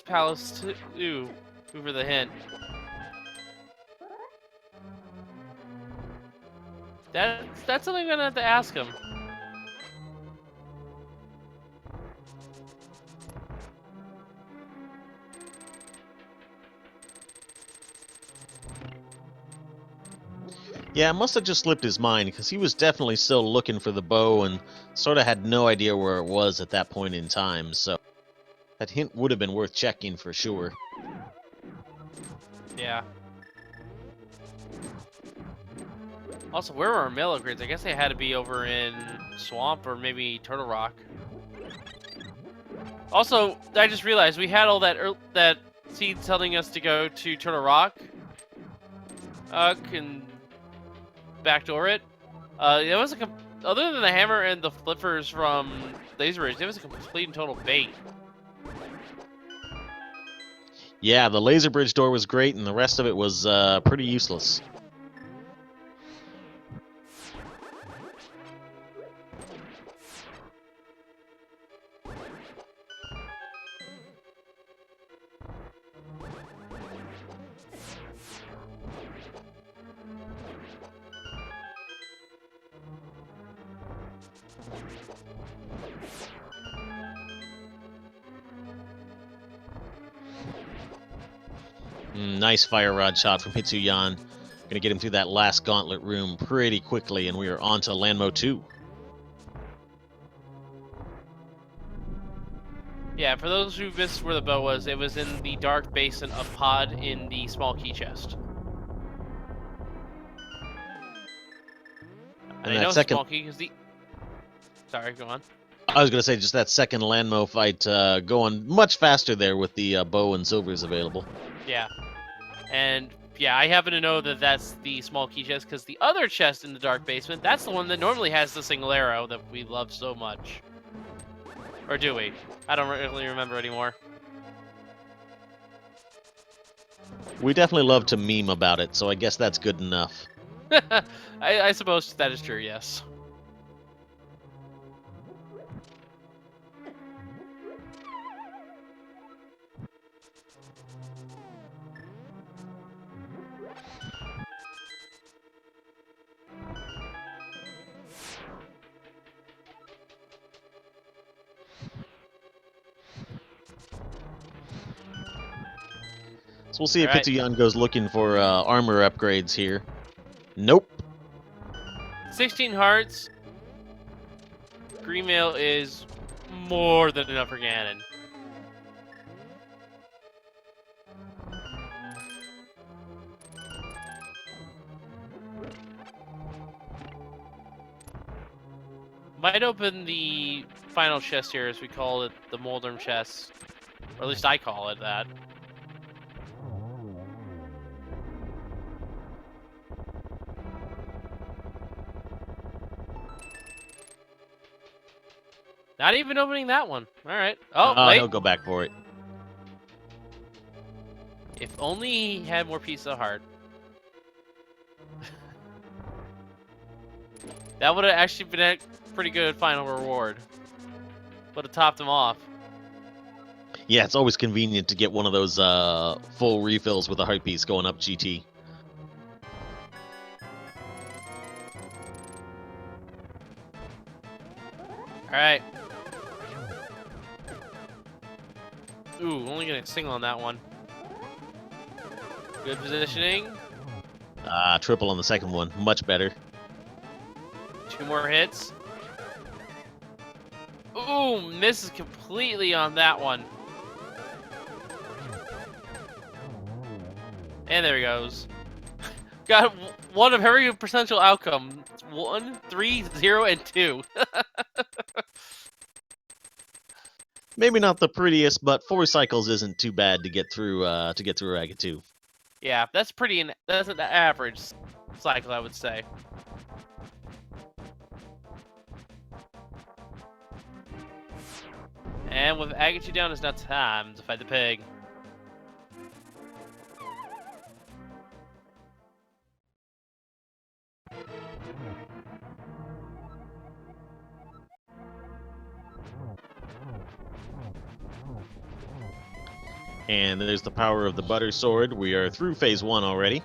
Speaker 2: Palace 2? For the hint. That's something I'm gonna have to ask him.
Speaker 1: Yeah, it must have just slipped his mind because he was definitely still looking for the bow and sort of had no idea where it was at that point in time. So that hint would have been worth checking for sure.
Speaker 2: Yeah. Also, where were our mail upgrades? I guess they had to be over in Swamp or maybe Turtle Rock. Also, I just realized we had all that seed telling us to go to Turtle Rock. Can backdoor it. It was other than the hammer and the flippers from Laser Ridge, it was a complete and total bait.
Speaker 1: Yeah, the laser bridge door was great, and the rest of it was pretty useless. Nice fire rod shot from Hitsuyan. Gonna get him through that last gauntlet room pretty quickly, and we are on to Landmo 2.
Speaker 2: Yeah, for those who missed where the bow was, it was in the dark basin of Pod in the small key chest. And I know
Speaker 1: second,
Speaker 2: small key because the... Sorry, go on.
Speaker 1: I was gonna say just that second Landmo fight going much faster there with the bow and silvers available.
Speaker 2: Yeah. And yeah, I happen to know that that's the small key chest because the other chest in the dark basement, that's the one that normally has the single arrow that we love so much. Or do we? I don't really remember anymore.
Speaker 1: We definitely love to meme about it, so I guess that's good enough.
Speaker 2: I suppose that is true, yes.
Speaker 1: So we'll see if
Speaker 2: Alright.
Speaker 1: Hitsuyan goes looking for armor upgrades here. Nope.
Speaker 2: 16 hearts. Green mail is more than enough for Ganon. Might open the final chest here, as we call it, the Moldrum chest. Or at least I call it that. Not even opening that one. Alright. Oh, wait.
Speaker 1: He'll go back for it.
Speaker 2: If only he had more pieces of heart. That would have actually been a pretty good final reward. Would have topped him off.
Speaker 1: Yeah, it's always convenient to get one of those full refills with a heart piece going up GT.
Speaker 2: Alright. Ooh, only getting a single on that one. Good positioning.
Speaker 1: Triple on the second one. Much better.
Speaker 2: 2 more hits. Ooh, misses completely on that one. And there he goes. Got one of every potential outcome. 1, 3, 0, and 2.
Speaker 1: Maybe not the prettiest, but 4 cycles isn't too bad to get through Aga 2.
Speaker 2: Yeah, that's that's an average cycle, I would say. And with Agahnim down, it's now time to fight the pig.
Speaker 1: And there's the power of the butter sword. We are through phase 1 already.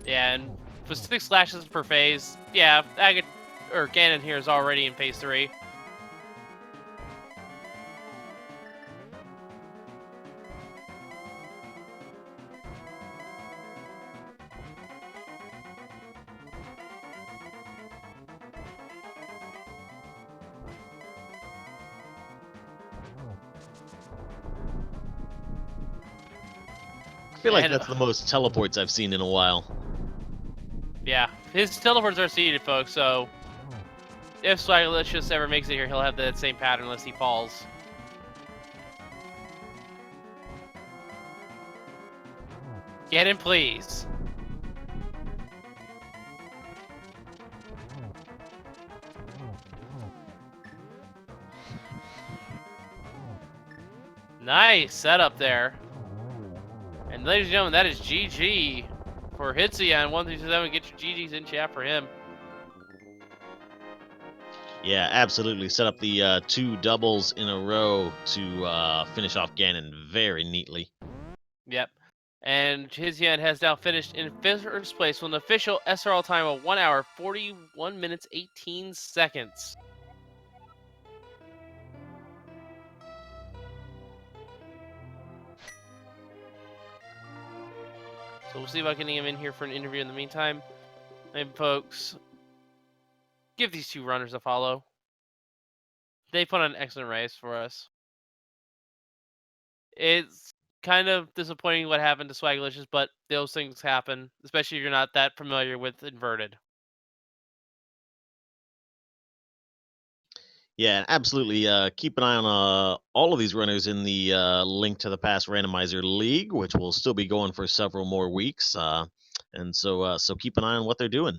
Speaker 2: Yeah, and with 6 slashes per phase, yeah, Ganon here is already in phase 3.
Speaker 1: I feel like
Speaker 2: And,
Speaker 1: that's the most teleports I've seen in a while.
Speaker 2: yeah, his teleports are seeded, folks, so if Swagalicous ever makes it here, he'll have that same pattern unless he falls. Get in, please. Nice setup there. And ladies and gentlemen, that is GG for Hitsuyan1337. Get your GGs in chat for him.
Speaker 1: Yeah, absolutely. Set up the 2 doubles in a row to finish off Ganon very neatly.
Speaker 2: Yep. And Hitsuyan has now finished in first place with an official SRL time of 1 hour, 41 minutes, 18 seconds. So we'll see about getting him in here for an interview in the meantime. And folks, give these 2 runners a follow. They put on an excellent race for us. It's kind of disappointing what happened to Swagalicious, but those things happen, especially if you're not that familiar with inverted.
Speaker 1: Yeah, absolutely. Keep an eye on all of these runners in the link to the past randomizer league, which will still be going for several more weeks. And so keep an eye on what they're doing.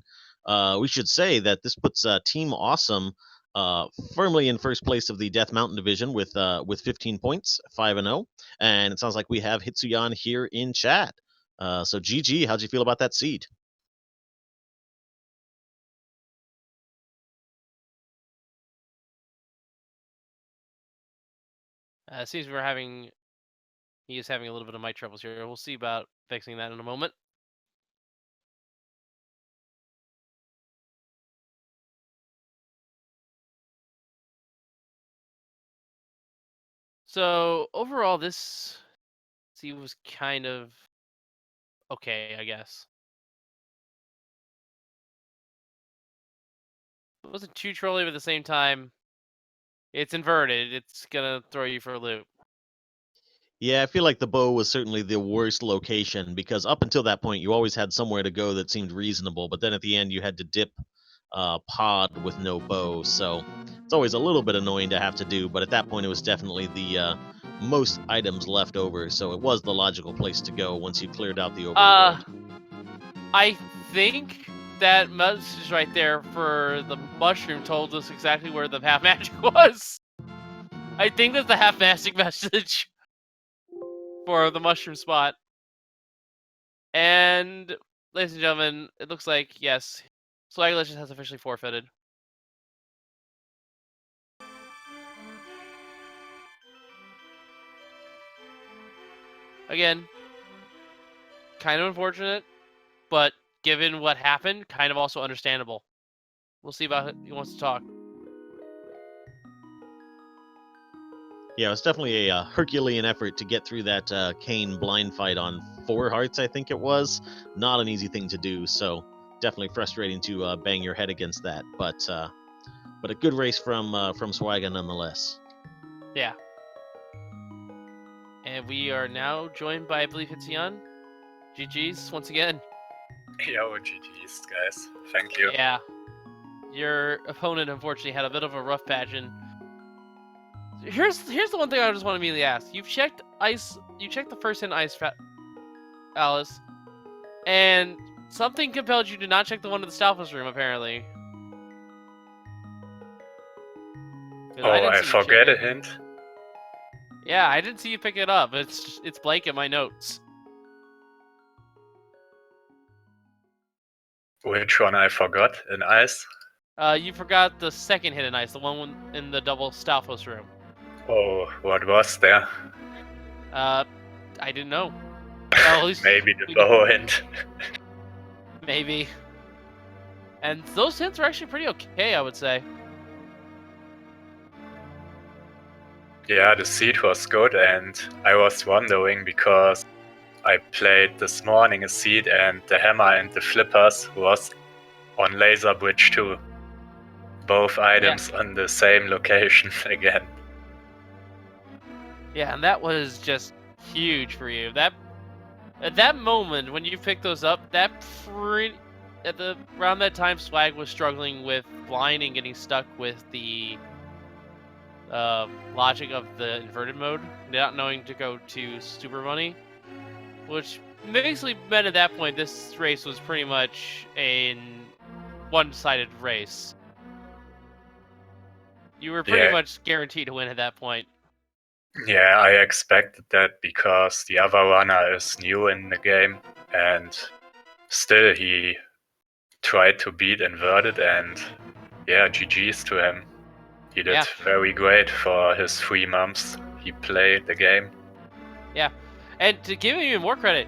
Speaker 1: We should say that this puts Team Awesome firmly in first place of the Death Mountain division with 15 points, 5-0, and it sounds like we have Hitsuyan here in chat. So GG, how'd you feel about that seed?
Speaker 2: Seems he is having a little bit of mic troubles here. We'll see about fixing that in a moment. So overall, this seed was kind of okay, I guess. It wasn't too trolly, but at the same time, it's inverted. It's gonna throw you for a loop.
Speaker 1: Yeah, I feel like the bow was certainly the worst location because up until that point, you always had somewhere to go that seemed reasonable, but then at the end, you had to dip pod with no bow, so it's always a little bit annoying to have to do. But at that point, it was definitely the most items left over, so it was the logical place to go once you cleared out the overworld.
Speaker 2: I think that message right there for the mushroom told us exactly where the half magic was. I think that's the half magic message for the mushroom spot. And ladies and gentlemen, it looks like yes, Swagalicous has officially forfeited. Again, kind of unfortunate, but given what happened, kind of also understandable. We'll see about he wants to talk.
Speaker 1: Yeah, it was definitely a Herculean effort to get through that Kane blind fight on 4 hearts, I think it was. Not an easy thing to do, so definitely frustrating to bang your head against that. But a good race from Swaga nonetheless.
Speaker 2: Yeah. And we are now joined by, I believe, Hitsuyan. GG's once again.
Speaker 3: Yo, GG's, guys. Thank you.
Speaker 2: Yeah. Your opponent, unfortunately, had a bit of a rough patch, and here's the one thing I just want to immediately ask. You've checked ice. You checked the first hit ice, Alice, and something compelled you to not check the one in the Stalfos room, apparently.
Speaker 3: Oh, I forget a hint.
Speaker 2: Yeah, I didn't see you pick it up. It's blank in my notes.
Speaker 3: Which one I forgot? In ice?
Speaker 2: You forgot the second hidden ice, the one in the double Stalfos room.
Speaker 3: Oh, what was there?
Speaker 2: I didn't know. Well, at least
Speaker 3: Maybe the bow hint.
Speaker 2: maybe. And those hints are actually pretty okay, I would say.
Speaker 3: Yeah, the seed was good, and I was wondering because I played this morning a seed, and the hammer and the flippers was on Laser Bridge too. Both items on the same location again.
Speaker 2: Yeah, and that was just huge for you. That at that moment when you picked those up, around that time, Swag was struggling with blind and getting stuck with the logic of the inverted mode, not knowing to go to Super Money, which basically meant at that point this race was pretty much a one-sided race. You were pretty much guaranteed to win at that point.
Speaker 3: Yeah, I expected that because the other runner is new in the game, and still he tried to beat inverted, and yeah, GG's to him. He did very great for his 3 months he played the game.
Speaker 2: Yeah, and to give him even more credit,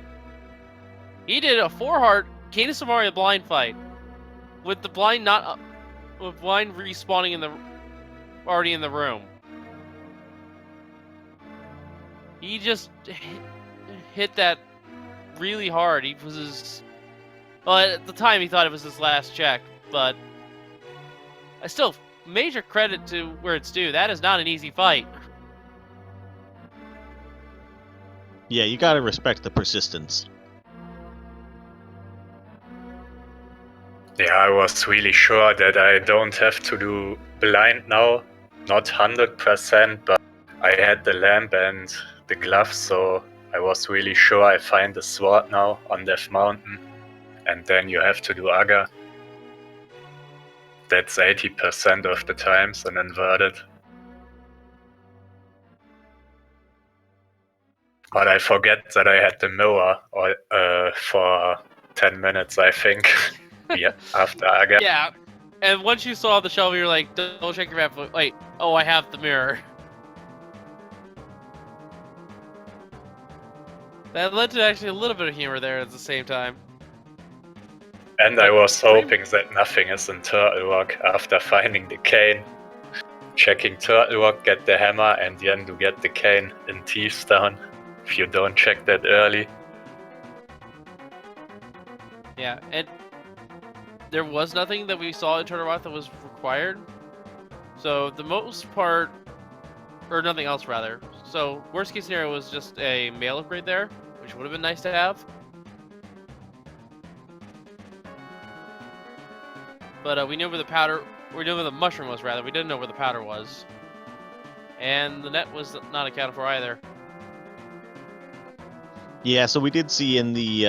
Speaker 2: he did a 4-heart Kane Samaria blind fight with the blind with blind respawning already in the room. He just hit that really hard. Well, at the time he thought it was his last check, but I still major credit to where it's due. That is not an easy fight.
Speaker 1: Yeah, you gotta respect the persistence.
Speaker 3: Yeah, I was really sure that I don't have to do blind now. Not 100%, but I had the lamp and the gloves, so I was really sure I find the sword now on Death Mountain. And then you have to do Aga. That's 80% of the times an inverted. But I forget that I had the mirror for 10 minutes, I think, after Aga.
Speaker 2: Yeah, and once you saw the shovel, you're like, don't check your map. Wait, oh, I have the mirror. That led to actually a little bit of humor there at the same time.
Speaker 3: And I was hoping that nothing is in Turtle Rock after finding the cane. Checking Turtle Rock, get the hammer, and then to get the cane in Thieves Town, if you don't check that early.
Speaker 2: Yeah, and there was nothing that we saw in Turtle Rock that was required. So the most part, or nothing else rather. So worst case scenario was just a mail upgrade there, which would have been nice to have. But we knew where the mushroom was rather. We didn't know where the powder was. And the net was not accounted for either.
Speaker 1: Yeah, so we did see in the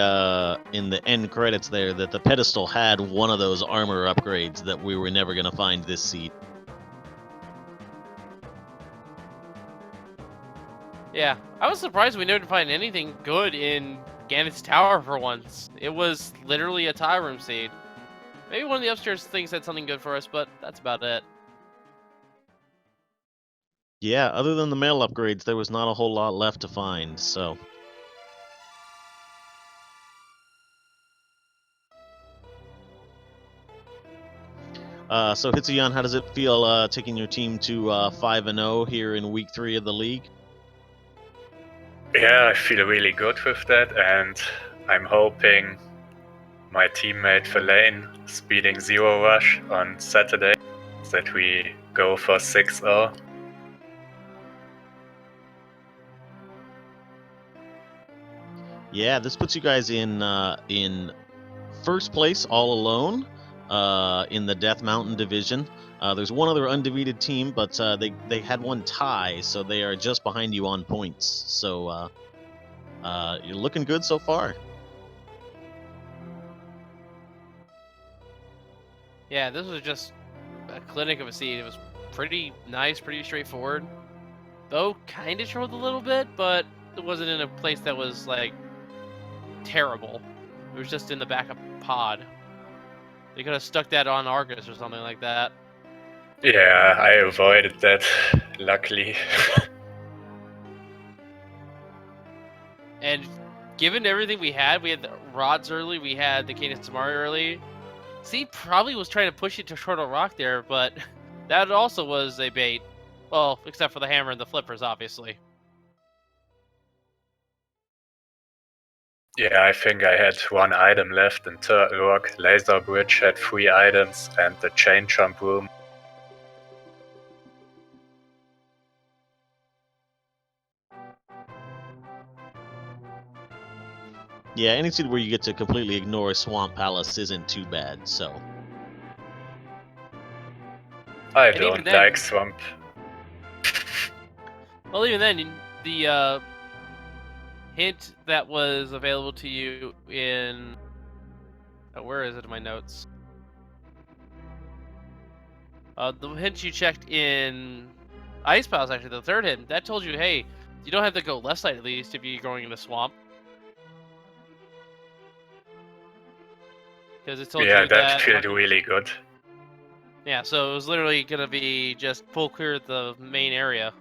Speaker 1: end credits there that the pedestal had one of those armor upgrades that we were never gonna find this seed.
Speaker 2: Yeah, I was surprised we never find anything good in Ganon's Tower for once. It was literally a tie room seed. Maybe one of the upstairs things had something good for us, but that's about it.
Speaker 1: Yeah, other than the mail upgrades, there was not a whole lot left to find, so... So Hitsuyan, how does it feel taking your team to 5-0 here in week 3 of the league?
Speaker 3: Yeah, I feel really good with that, and I'm hoping my teammate Verlaine speeding Zero Rush on Saturday, that we go for 6-0.
Speaker 1: Yeah, this puts you guys in first place all alone in the Death Mountain division. There's one other undefeated team, but they had one tie, so they are just behind you on points. So you're looking good so far.
Speaker 2: Yeah, this was just a clinic of a seed. It was pretty nice, pretty straightforward. Though kind of struggled a little bit, but it wasn't in a place that was like terrible. It was just in the backup pod. They could have stuck that on Argus or something like that.
Speaker 3: Yeah, I avoided that, luckily.
Speaker 2: And given everything we had the rods early, we had the Cadence Samari early. C probably was trying to push it to Turtle Rock there, but that also was a bait. Well, except for the hammer and the flippers, obviously.
Speaker 3: Yeah, I think I had 1 item left in Turtle Rock. Laser Bridge had 3 items, and the chain jump room.
Speaker 1: Yeah, any seed where you get to completely ignore Swamp Palace isn't too bad, so.
Speaker 3: I
Speaker 2: And even
Speaker 3: don't
Speaker 2: then-
Speaker 3: like Swamp.
Speaker 2: Well, even then, the hint that was available to you in... where is it in my notes? The hint you checked in Ice Palace, actually, the third hint, that told you, hey, you don't have to go left side at least if you're going in the swamp. Because it told
Speaker 3: Yeah,
Speaker 2: you
Speaker 3: that felt really good.
Speaker 2: Yeah, so it was literally going to be just full clear the main area.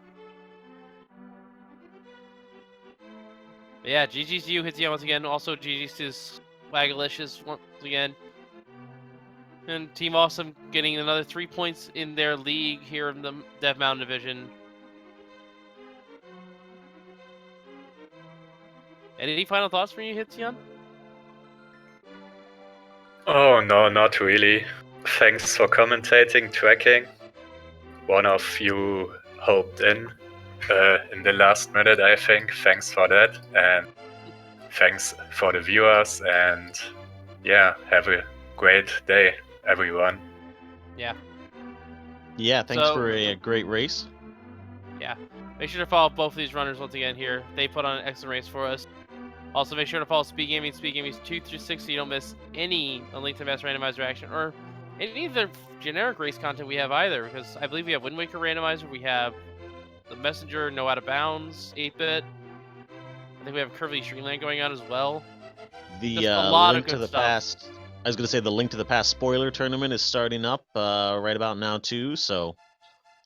Speaker 2: But yeah, GG's to you, Hitsuyan once again. Also, GG's to Swagalicous once again. And Team Awesome getting another 3 points in their league here in the Dev Mountain Division. Any final thoughts from you, Hitsuyan?
Speaker 3: Oh no, not really. Thanks for commentating, tracking. One of you hoped in the last minute, I think. Thanks for that, and thanks for the viewers, and yeah, have a great day, everyone.
Speaker 2: Yeah.
Speaker 1: Yeah, thanks
Speaker 2: So-
Speaker 1: for a great race.
Speaker 2: Yeah. Make sure to follow both of these runners once again here. They put on an excellent race for us. Also, make sure to follow Speed Gaming 2 through 6 so you don't miss any Unlinked Mass Randomizer action or any of the generic race content we have either. Because I believe we have Wind Waker Randomizer, we have the Messenger, No Out of Bounds, 8-Bit. I think we have Curvy Streamland going on as well.
Speaker 1: The
Speaker 2: Just a lot of
Speaker 1: link to
Speaker 2: good
Speaker 1: the
Speaker 2: stuff.
Speaker 1: past. I was gonna say the link to the past spoiler tournament is starting up right about now too. So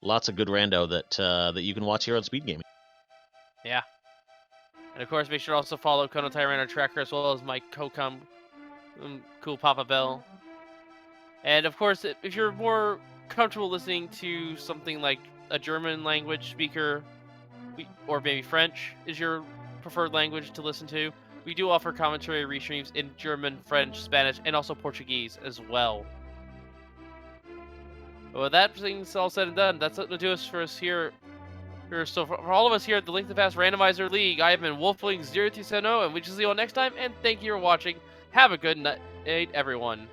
Speaker 1: lots of good rando that you can watch here on Speed Gaming.
Speaker 2: Yeah. And of course, make sure to also follow Kono Tyrant, our tracker, as well as my Kokam, Cool Papa Bell. And of course, if you're more comfortable listening to something like a German language speaker, or maybe French is your preferred language to listen to, we do offer commentary restreams in German, French, Spanish, and also Portuguese as well. But with that thing's all said and done, that's what to do us for us here. So for all of us here at the Link to the Past Randomizer League, I have been Wolfling0370, and we shall see you all next time, and thank you for watching. Have a good night, everyone.